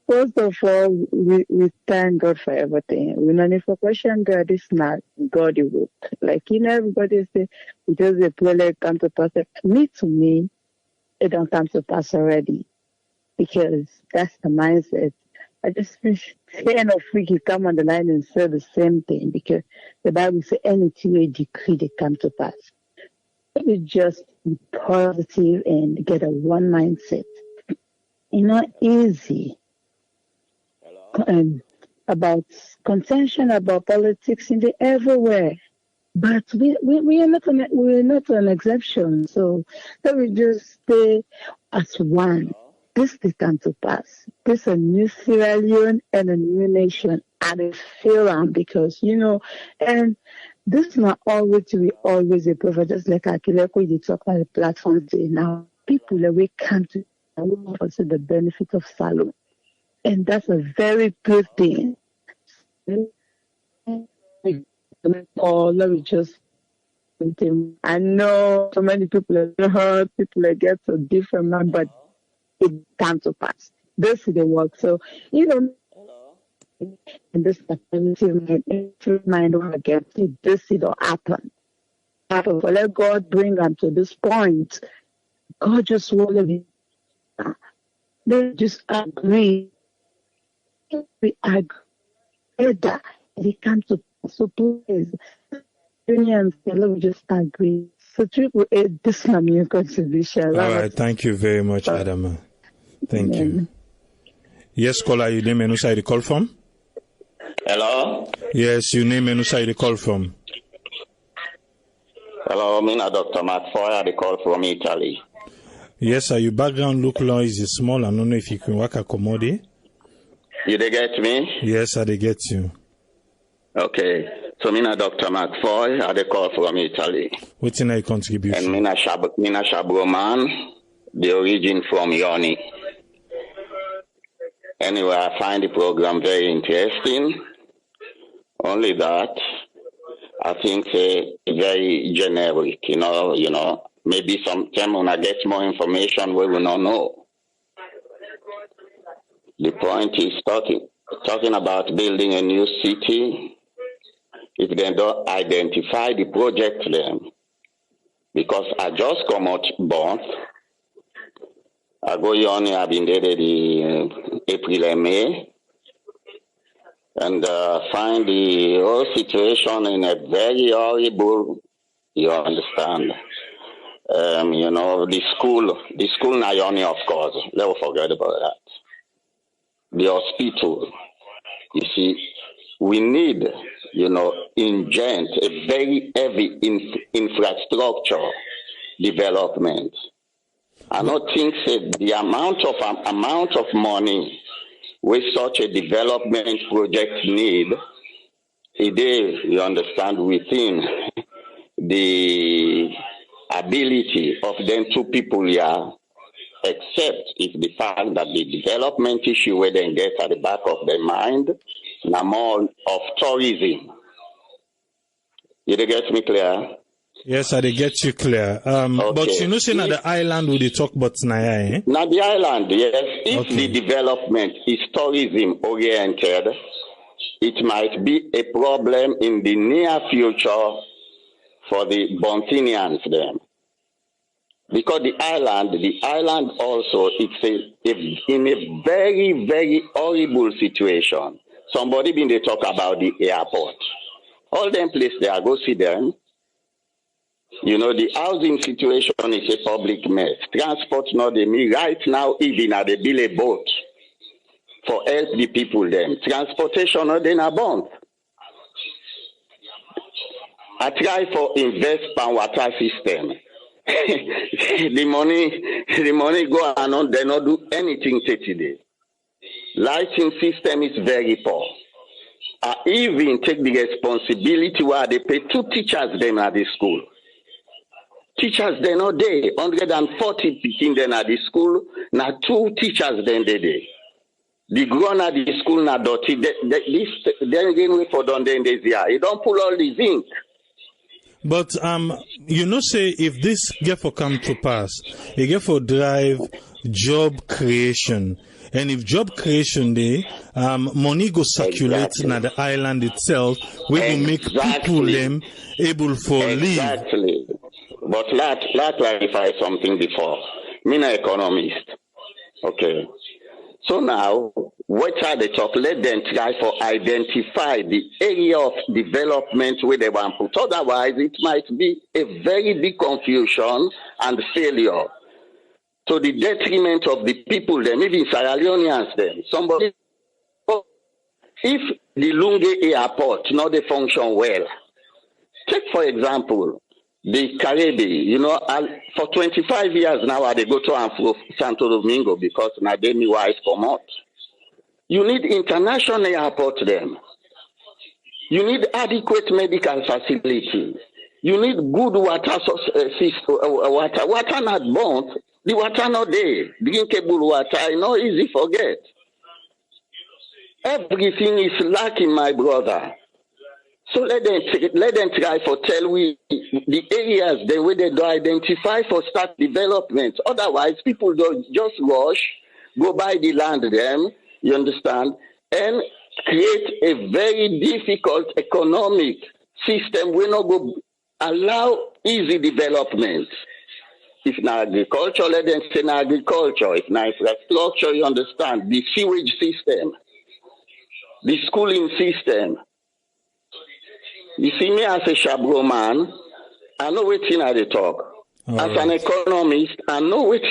first of all, we thank God for everything. We don't need for question God is not God you work. Like, everybody say, we just a prayer come to pass. To me, it don't come to pass already. Because that's the mindset. I just wish kind of freaky come on the line and say the same thing, because the Bible says anything we decree they come to pass. Let me just be positive and get a one mindset. It's not easy. About contention about politics in the everywhere. But we are not an exception. So let me just stay as one. This they come to pass. This is a new Sierra Leone and a new nation. And I feel because, and this is not always to be always a prophet, just like Akileko, you talk on the platform today. Now, people we come to also the benefit of Salome. And that's a very good thing. Or let me just I know so many people are hurt, people are get so different, man, but it comes to pass. This is the work. So, and this mind will get it. This will happen. But let God bring them to this point. God just want to they just agree. We agree that it comes to pass. So please, unions, let me just agree. So triple eight, this is my contribution. All right, thank you very much, Adama. Thank you. Yes, caller, your name and who side you call from? Hello? Yes, your name and who side you call from? Hello, I'm Dr. McFoy, I call from Italy. Yes, sir, your background look noise is small. I don't know if you can work accommodate. You they get me? Yes, I they get you. Okay. So I'm Dr. McFoy, I call from Italy. What's in your contribution? And Mina Shabro man, the origin from Leone. Anyway, I find the program very interesting. Only that, I think very generic, maybe sometime when I get more information we will not know. The point is talking about building a new city. If they don't identify the project then, because I just come out born, I go on, I've been there the April and May, and find the whole situation in a very horrible, you understand. The school Naomi, of course, never forget about that. The hospital, you see, we need, ingent, a very heavy infrastructure development. I don't think that the amount of money with such a development project need, it is, you understand, within the ability of them two people here, except if the fact that the development issue where they get at the back of their mind, now more of tourism. You dey get me clear? Yes, I dey get you clear. But you know, say na the island we dey talk about Naya, eh? Now the island, yes. If the development is tourism oriented, it might be a problem in the near future for the Bontinians then. Because the island also, it's in a very, very horrible situation. Somebody been they talk about the airport. All them places there, go see them. You know, the housing situation is a public mess. Transport, not the me. Right now, even at the Billy boat for help the people them. Transportation, not in a bond. I try for invest pan water system. the money go and on, they not do anything today. Lighting system is very poor. I even take the responsibility where they pay 2 teachers them at the school. Teachers they not there, 140 picking them at the school, now 2 teachers then they day. The grown at the school now dirty. Then again we for done then this year. You don't pull all the zinc. But you know, say if this get for come to pass, it get for drive job creation, and if job creation day, money go circulate na the island itself, we will make people them able for live. Exactly. But let's clarify something before. Me an economist. Okay. So now, what are they talk? Let them try for identify the area of development where they want to put. Otherwise, it might be a very big confusion and failure to the detriment of the people, them, even Sierra Leoneans, them. Somebody, if the Lunge airport not they function well, take for example, the Caribbean, you know, for 25 years now, they go to and fro Santo Domingo because now they me wife come out. You need international airport them. You need adequate medical facility. You need good water system. Water not burnt. The water not there. Drinkable water, you know, easy forget. Everything is lacking, my brother. So let them try for tell we the areas the way they do identify for start development. Otherwise, people don't just rush, go buy the land them, you understand, and create a very difficult economic system. We not go allow easy development. If not agriculture, let them say na agriculture. If not infrastructure, you understand, the sewage system, the schooling system. You see me as a Shabro man, I know what I talk. As an economist, I know what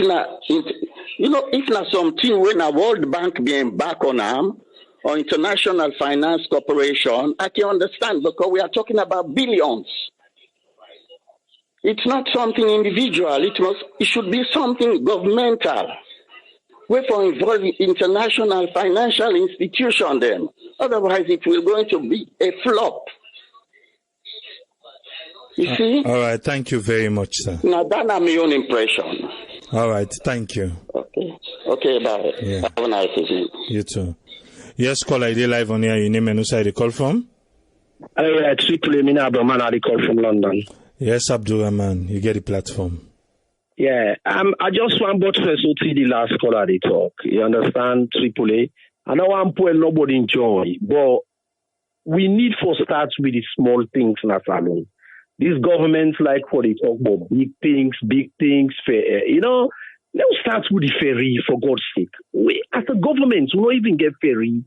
you know, if not something when a World Bank being back on arm or International Finance Corporation, I can understand because we are talking about billions. It's not something individual, it should be something governmental. We for involve international financial institution then. Otherwise it will going to be a flop. You see? All right, thank you very much, sir. Now that's my own impression. All right, thank you. Okay, bye. Yeah. Have a nice evening. You too. Yes, call ID live on here. Your name and who side you call from? Triple Mina Abdurrahman, I call from London. Yes, Abdurrahman, you get the platform. Yeah, I just want but first to see the last caller they talk. You understand, Triple A? I know I'm poor, nobody enjoy, but we need for start with the small things in our salon. These governments like for they talk about big things, fair. You know, let's start with the ferry, for God's sake. We, as a government, we don't even get ferry.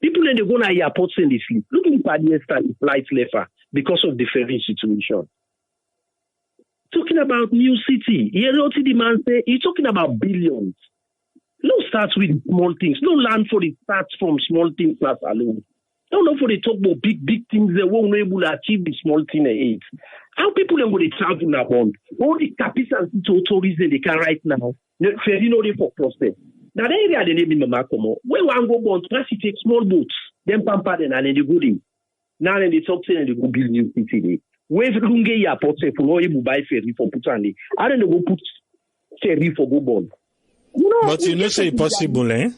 People in the go to airports and they sleep. Look at the flights left because of the ferry situation. Talking about new city, you know what the man say? You're talking about billions. Let's start with small things. No land for the start from small things as alone. Don't know for the talk about big things they won't be able to achieve the small thing they eat. How people are going to travel now? All the capital tourism they can right now. Ferry no for process. Now the area they name in Mamakomo. Where one go on try to take small boats, then pamper them and then they go in. Now then they talk and they go build new city. Where Lunge airport say for no able buy ferry for Putani. I don't know go put ferry for go bond. But you know say possible, eh?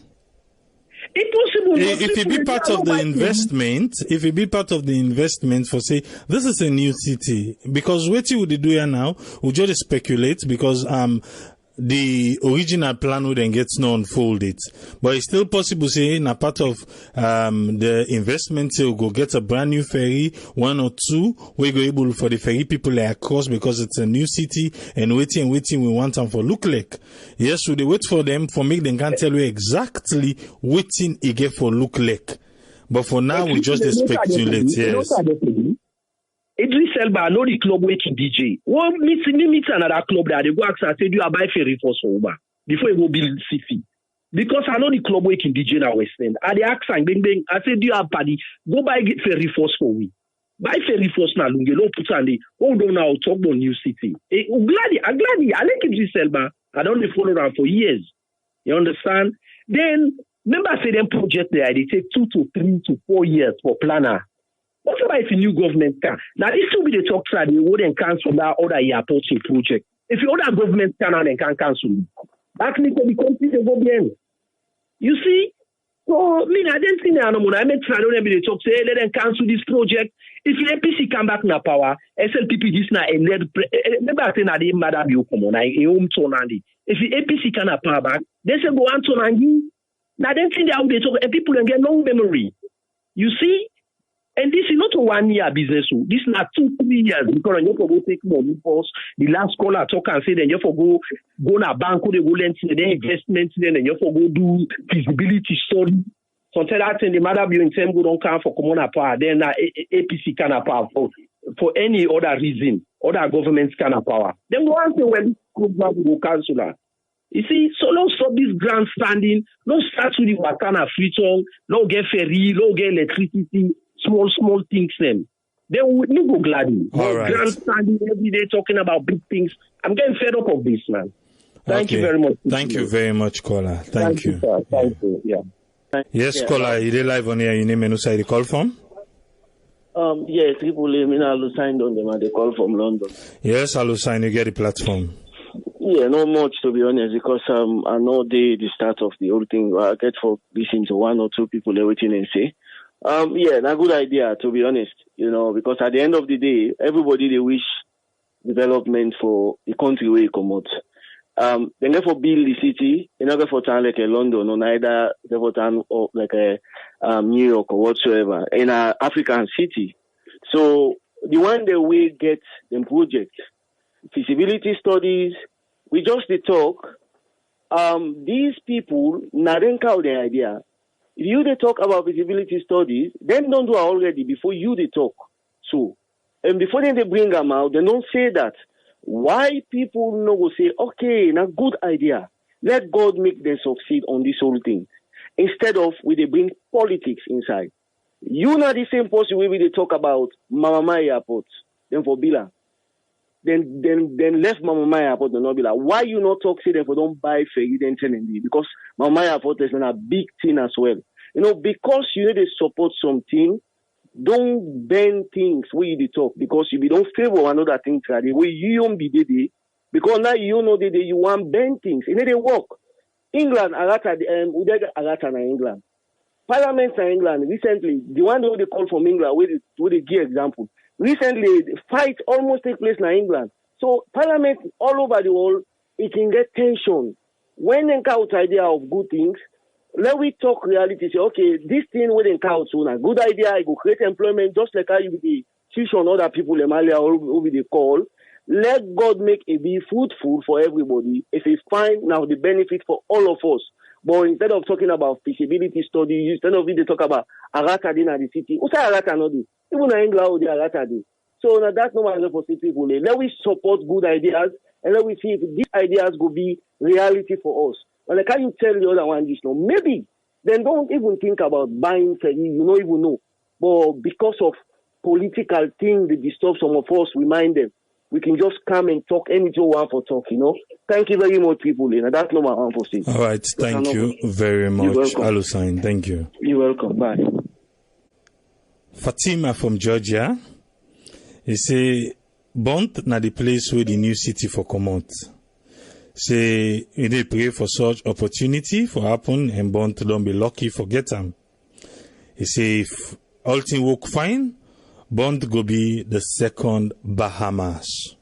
Impossible. If it be part of the investment, for say this is a new city, because what you would do here now, we just speculate because the original will then gets not unfolded, but it's still possible say in a part of the investment to go get a brand new ferry, 1 or 2 we go able for the ferry people like across because it's a new city and waiting we want them for look like. Yes, we wait for them for make them can tell you exactly waiting it get for look like, but for now we just speculate. Yes. Idris Elba, I know the club waiting DJ. Well, meet another club that they go ask and say, do you buy ferry for Soba before you go build city? Because I know the club waiting DJ now West End. And they ask and bang, I say, do you have party? Go buy ferry force for me. Buy ferry force now, Lunge, no put on the hold on now, talk about new city. I'm glad, I like Idris Elba. I don't follow around for years. You understand? Then, remember I say them project there, they take 2 to 3 to 4 years for planner. What about if a new government can? Now, this will be the talk side. They wouldn't cancel that other airport project. If the other government can, they can cancel it. Actually, the country will go bien. You see? So, I didn't think that. I meant to talk, say, let them cancel this project. If the APC come back in power, SLPP this now, and remember I said, I didn't matter you come on, if the APC can have power back, they say go on to Nangi. Now, I didn't think that they talk, and people can get long memory. You see? And this is not a 1 year business. This is not 2-3 years because you have to go take money first. The last caller talk and say then you have to go to a bank, they go lend to the investment, then you have to go do feasibility study. Sometimes that thing the matter be in same go don't come for common power. Then APC can have power for any other reason. Other governments can have power. Then go answer when government will cancel that. You see, so don't stop this grandstanding. Don't start with the Wakana free tongue. Don't get ferry. Don't get electricity. Small things then. Then we go gladly. Right. Grandstanding every day talking about big things. I'm getting fed up of this, man. Thank you very much. Thank you very much, caller. Thank you. Sir. Thank you. Yeah. Yes, caller, you live on here. Your name and who side the call from? Yes, people I'll sign on them and they call from London. Yes, I'll sign. You get the platform. Yeah, not much to be honest, because I know the start of the whole thing. I get for listening to 1 or 2 people everything and say. Yeah, a good idea, to be honest, because at the end of the day, everybody, they wish development for the country where you come out. They never build the city, they never for town like a London or neither they for town or like a New York or whatsoever, in an African city. So the one that we get them project, feasibility studies, we just the talk, these people, not count the idea. If you they talk about feasibility studies, then don't do it already before you they talk. So, and before they bring them out, they don't say that. Why people no go say, okay, now good idea. Let God make them succeed on this whole thing. Instead of we they bring politics inside. You know the same person where they talk about Mama Airport, then for Bila. Then left Mama Airport and not be like, why you not talk say them for don't buy ferry then tenancy? Because Mama Airport is a big thing as well. Because you need to support something, don't bend things where you talk because you don't favor another thing the way you don't be there. Because now you know that you want bend things. You need to work. England, Agata in England. Parliament in England recently, the one that they call from England, where they give example. Recently, fight almost take place in England. So parliament all over the world, it can get tension. When they count idea of good things, let we talk reality. Say, okay, this thing will count soon. A good idea, it will create employment, just like how you be teach on other people in Malia or be the call. Let God make it be fruitful for everybody. If it's fine, now the benefit for all of us. But instead of talking about feasibility studies, instead of it, they talk about Arata in the city. Who say Arata not this? Even in England, they Arata this. So now that's no matter for city people. Let we support good ideas and let we see if these ideas will be reality for us. And like how you tell the other one this, maybe then don't even think about buying ferry. You don't even know. But because of political things that disturb some of us, remind them. We can just come and talk anything one for talk, Thank you very much, people. That's not my one for saying. All right. Thank you very much, Alusain. Thank you. You're welcome. Bye. Fatima from Georgia. He say, Bont na the place where the new city for come out. Say, they pray for such opportunity for happen and Bond don't be lucky forget them. He say, if all things work fine, Bond go be the second Bahamas.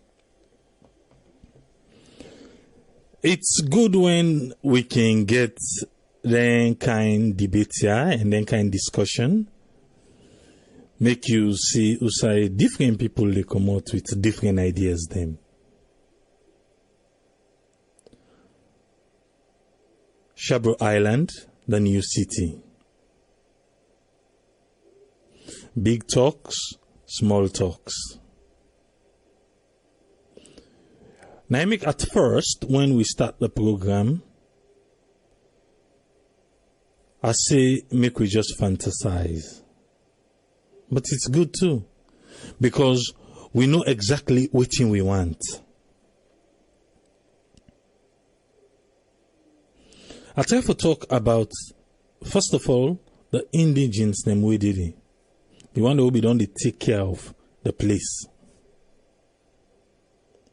It's good when we can get then kind debate here and then kind discussion. Make you see usai different people they come out with different ideas them. Shabro Island, the new city. Big talks, small talks. Now, at first, when we start the program, I say, make we just fantasize. But it's good too, because we know exactly what we want. I try to talk about, first of all, the indigenous them we did it. The one that will be done to take care of the place.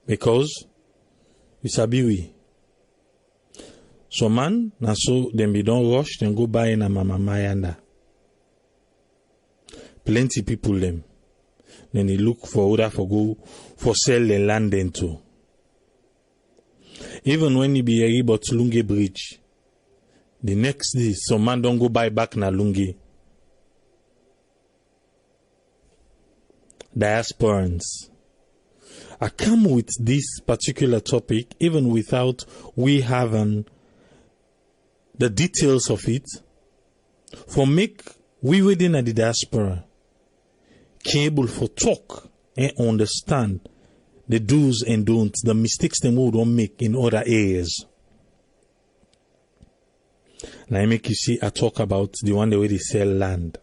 Because we sabi we. So man, na so them be don't rush, then go buy na mama mayanda. Plenty people them. Then they look for order for go for sell the land then too. Even when you be about Lunge Bridge, the next day some man don't go buy back na Lunge. Diasporans. I come with this particular topic even without we having the details of it for make we within the diaspora capable for talk and understand the do's and don'ts, the mistakes they don't make in other areas. Now I make you see I talk about the one way they sell land.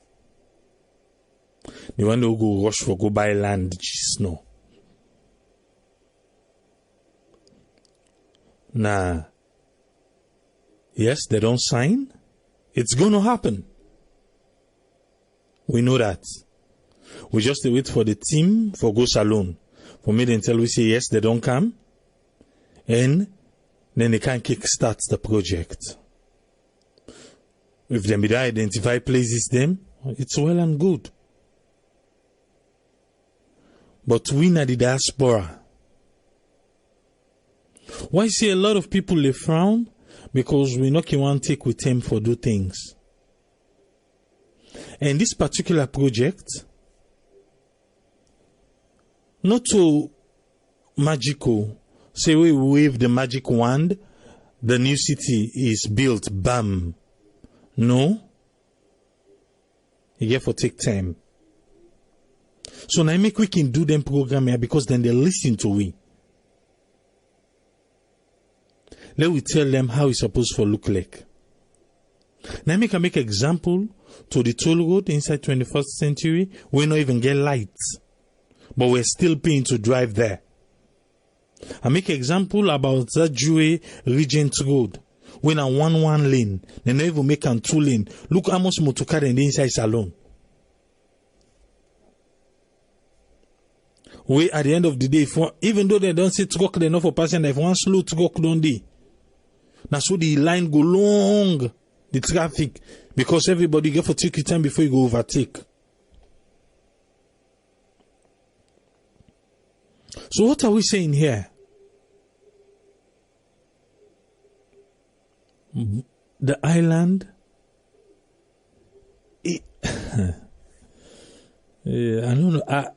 The one who go rush for go buy land just no. Nah. Yes, they don't sign. It's gonna happen. We know that. We just wait for the team for go salon. For me then tell we say yes, they don't come. And then they can kick start the project. If them be identify places them, it's well and good. But we na the diaspora. Why see a lot of people they frown? Because we not can want take with them for do things. And this particular project, not so magical. Say we wave the magic wand, the new city is built, bam. No. You get for take time. So now make we can do them program here because then they listen to we. Let we tell them how it's supposed to look like. Now make example to the toll road inside 21st century. We not even get lights. But we're still paying to drive there. I make example about that Jue Regent Road. When a one lane, they not even make a 2 lane. Look how much motorcar in the inside salon. We at the end of the day, even though they don't see truck enough for passenger, if one slow truck don't they. Now so the line go long, the traffic, because everybody get for take your time before you go overtake. So what are we saying here? The island, I don't know.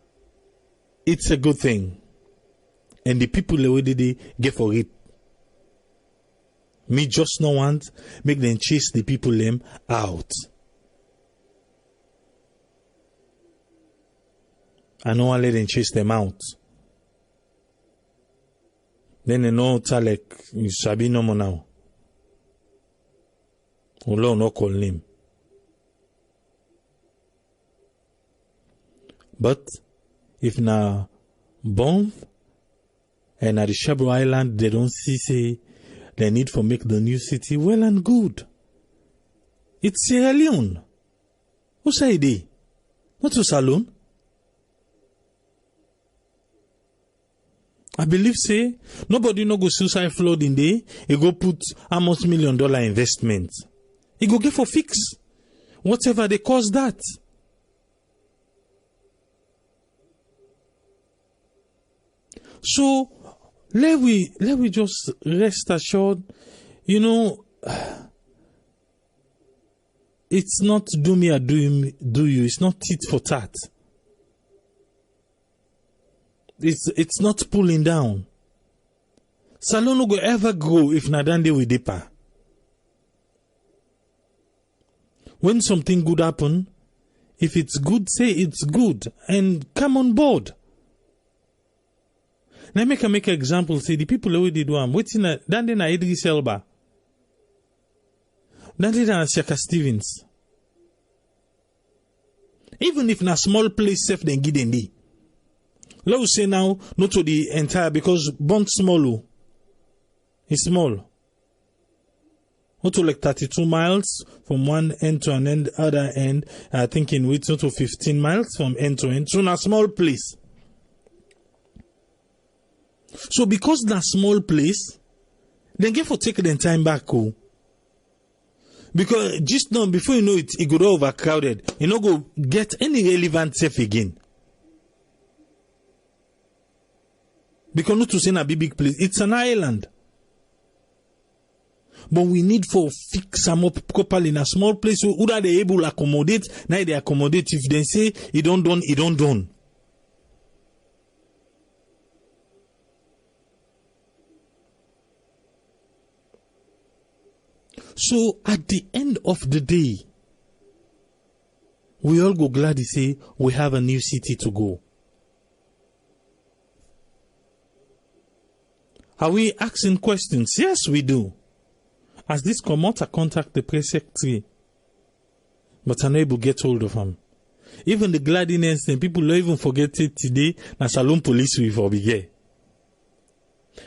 It's a good thing, and the people the way they get for it. Me just no want make them chase the people them out. I don't want let them chase them out. Then they know like you sabi no more now. Olo no call him. But if na bomb and at the Shabro Island they don't see say the need for make the new city, well and good. It's Sierra Leone. Who say they? Not to Salon. I believe say nobody no go suicide flood in there. He go put almost $1 million investment. He go get for fix whatever they cause that. So let we just rest assured, you know, it's not do me or do you. It's not tit for tat. It's not pulling down. Salon no go ever grow if Nadande with deeper. When something good happen, if it's good, say it's good and come on board. Now make an example. Say the people who did one. Waiting na Dande na Idris Elba. Dande na Shaka Stevens. Even if na small place safe then give them the. Let us say now, not to the entire, because Bond small. It's small. Not to like 32 miles from one end to an other end. I think in width, not to 15 miles from end to end. So, na small place. So, because na small place, then get for take the time back. Oh. Because just now, before you know it, it got overcrowded. You know, go get any relevant safe again. Because not to say a big place, it's an island. But we need for fix them up properly in a small place so who are they able to accommodate, now they accommodate. If they say it don't done, it don't done. So at the end of the day, we all go glad to say we have a new city to go. Are we asking questions? Yes, we do. As this come out, I contact the press secretary, but I'm not able to get hold of him. Even the gladness, and people don't even forget it today. Na Salon police we for begin.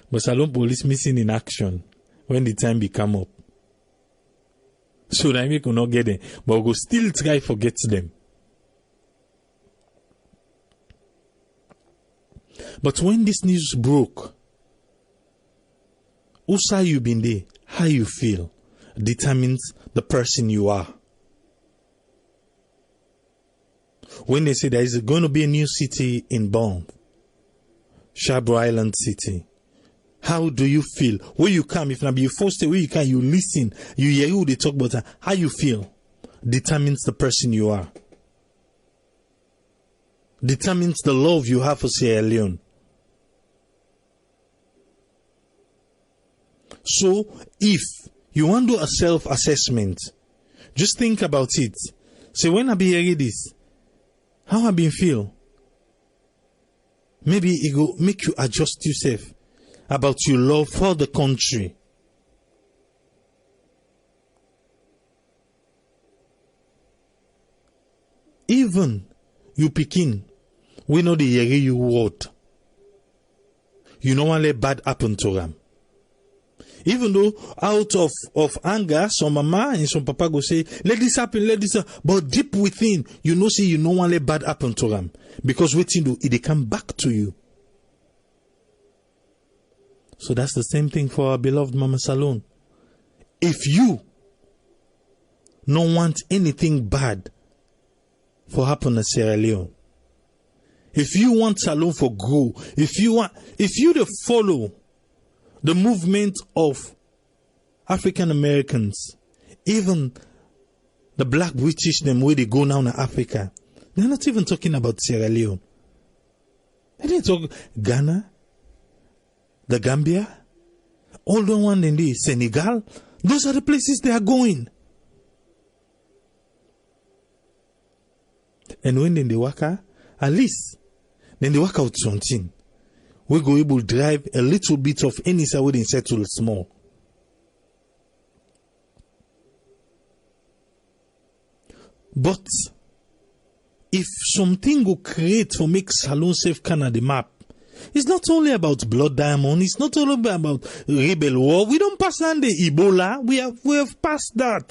But Salon police missing in action when the time become up. So that we could not get them, but we'll still try to forget them. But when this news broke, whose side you been there, how you feel, determines the person you are. When they say there is going to be a new city in Bond, Shabro Island City, how do you feel? Where you come, if not be forced away, you can, you listen, you hear who they talk about, how you feel, determines the person you are. Determines the love you have for Sierra Leone. So, if you want to do a self-assessment, just think about it. Say, when I be hearing this, how I been feel? Maybe it will make you adjust yourself about your love for the country. Even you picking, we know the hear you word. You don't want to let bad happen to them. Even though out of anger, some mama and some papa go say, let this happen, let this happen. But deep within, you know, say you don't want to let bad happen to them. Because what you do, it come back to you. So that's the same thing for our beloved Mama Salon. If you don't want anything bad for happen in Sierra Leone, if you want Salon for grow, if you to follow the movement of African Americans, even the black British, them where they go now in Africa, they're not even talking about Sierra Leone. They didn't talk Ghana, the Gambia, all the one in the Senegal. Those are the places they are going. And when they work, at least then they work out something. We go able to drive a little bit of any side where settle small. But if something will create for make Salon Safe Canada map, it's not only about blood diamond, it's not only about rebel war. We don't pass on the Ebola. We have passed that.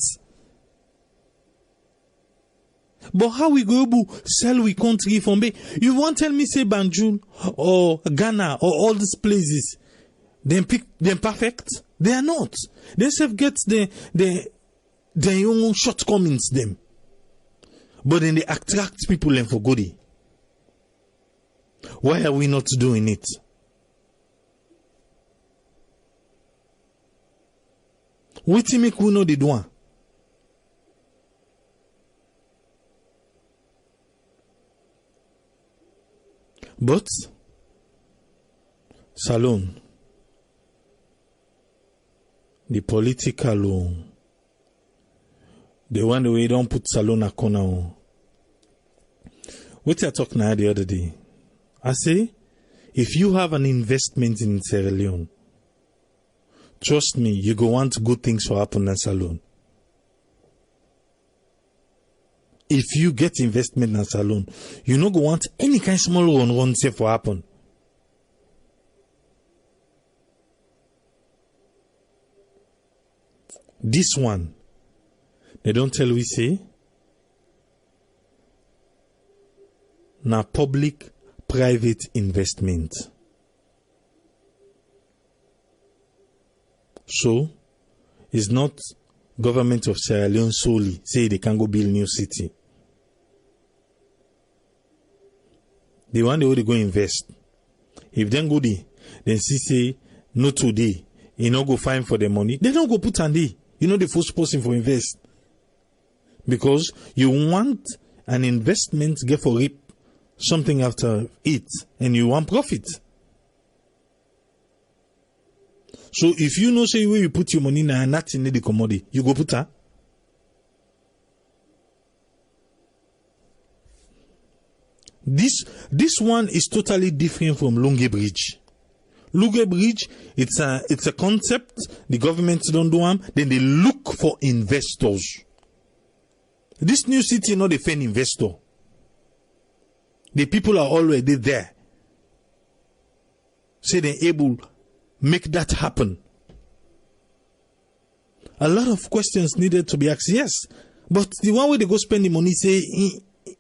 But how we go to sell we country from be? You won't tell me say Banjul or Ghana or all these places, them perfect? They are not. They self get their own shortcomings them. But then they attract people and for goodie. Why are we not doing it? What make we know the do? But Salon, the political one, the one where you don't put Salon a corner. What I talked now the other day, I say, if you have an investment in Sierra Leone, trust me, you go want good things to happen in Salon. If you get investment in Salon, you no go want any kind of small run say for happen. This one, they don't tell we say, na public-private investment. So, it's not government of Sierra Leone solely say they can go build new city. The one they go invest. If then go there, then see say no today, you no go find for the money. They don't go put on there. You know the first person for invest. Because you want an investment get for reap something after it and you want profit. So if you know say where you put your money now and not in the commodity, you go put her. This one is totally different from Lunge Bridge. Lunge Bridge, it's a concept. The government don't do them. Then they look for investors. This new city not a fan investor. The people are already there. Say they're able make that happen. A lot of questions needed to be asked, yes. But the one way they go spend the money, say,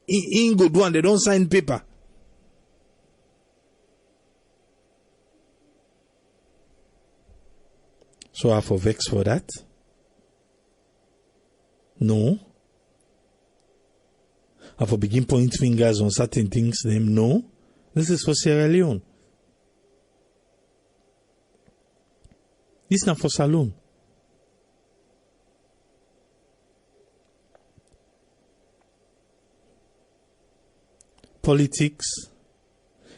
in go do and they don't sign paper. So I for vex for that? No. I for begin point fingers on certain things, them no. This is for Sierra Leone. This is not for Salon. Politics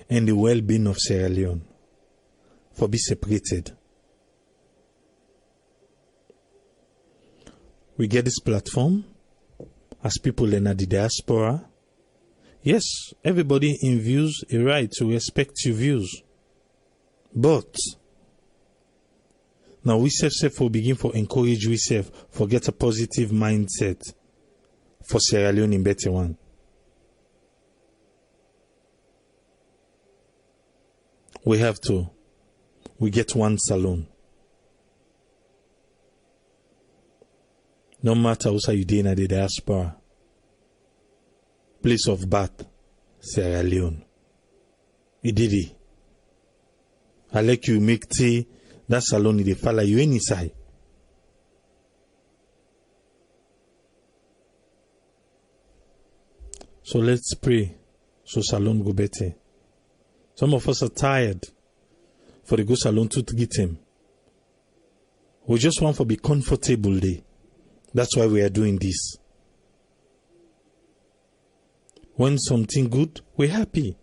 and the well-being of Sierra Leone for be separated. We get this platform as people in the diaspora. Yes, everybody in views a right to respect your views. But now we self for begin for encourage we self for get a positive mindset for Sierra Leone in better one. We have to. We get one Salon. No matter how you do in the diaspora. Place of birth, Sierra Leone. It did it. I like you make tea, that Salon in the follow you inside. So let's pray so Salon go better. Some of us are tired for the go Salon to get him. We just want to be comfortable there. That's why we are doing this. When something good, we're happy.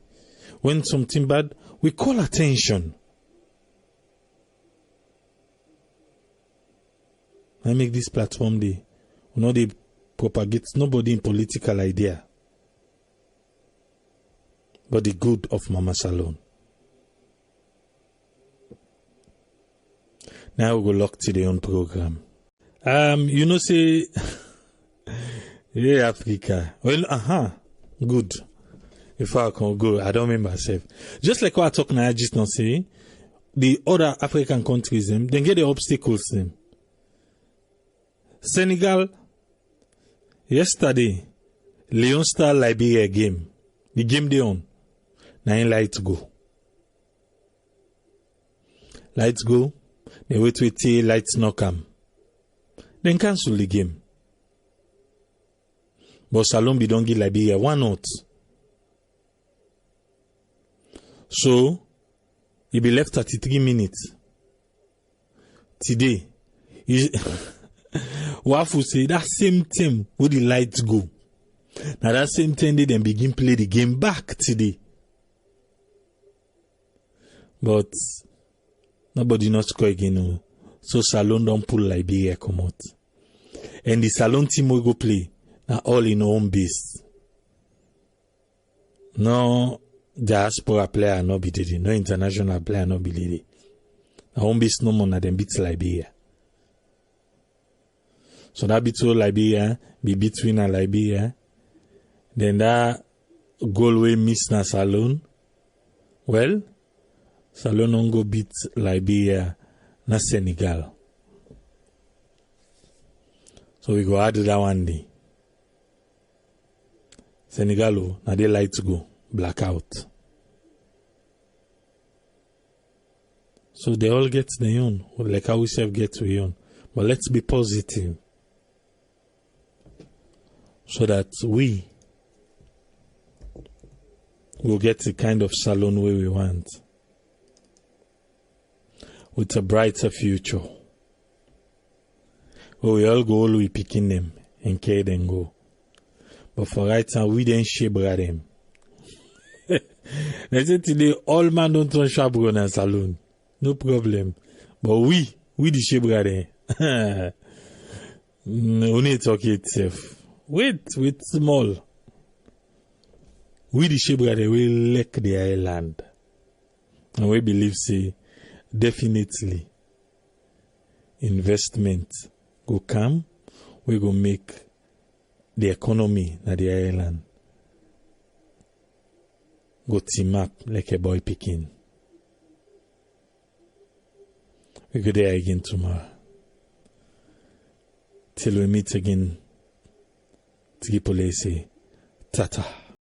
When something bad, we call attention. I make this platform there. We know they propagate nobody in political idea. But the good of Mama Salon. Now we go lock to the own program. You know, say, yeah, Africa. Well, good. If I can go, I don't remember myself. Just like what I talk now, I just not say, the other African countries, them, they get the obstacles, them. Senegal, yesterday, Leone start Liberia game. The game they on. Now in lights go. Lights go. They wait till lights not come. Then cancel the game. But Salon be don't give Liberia 1-0. So, he be left 33 minutes. Today, Wafu say that same time where the lights go. Now that same time they then begin play the game back today. But nobody not score again. No. So Salon don't pull Liberia come out. And the Salon team will go play. Now all in home base. No diaspora player no be did it. No international player no be did it. Now home base no more na them beat Liberia. So that beat Liberia be between Liberia. Then that goal we miss na Salon. Well, Salon on go beat Liberia na Senegal. So we go add that one day. Senegal, now they lights go, blackout. So they all get their own, like how we self get to your own. But let's be positive. So that we will get the kind of Salon way we want. With a brighter future. Where we all go, all we picking them and care them go. But for right now, we didn't shape them. They say today, all man don't turn sharp run and Salon. No problem. But we the shape them. Only talk itself. Wait small. We the shape them will lick the island. And we believe, say, definitely, investment go come, we go make the economy na the island go team up like a boy picking. We go there again tomorrow. Till we meet again, Tripoli say, Tata.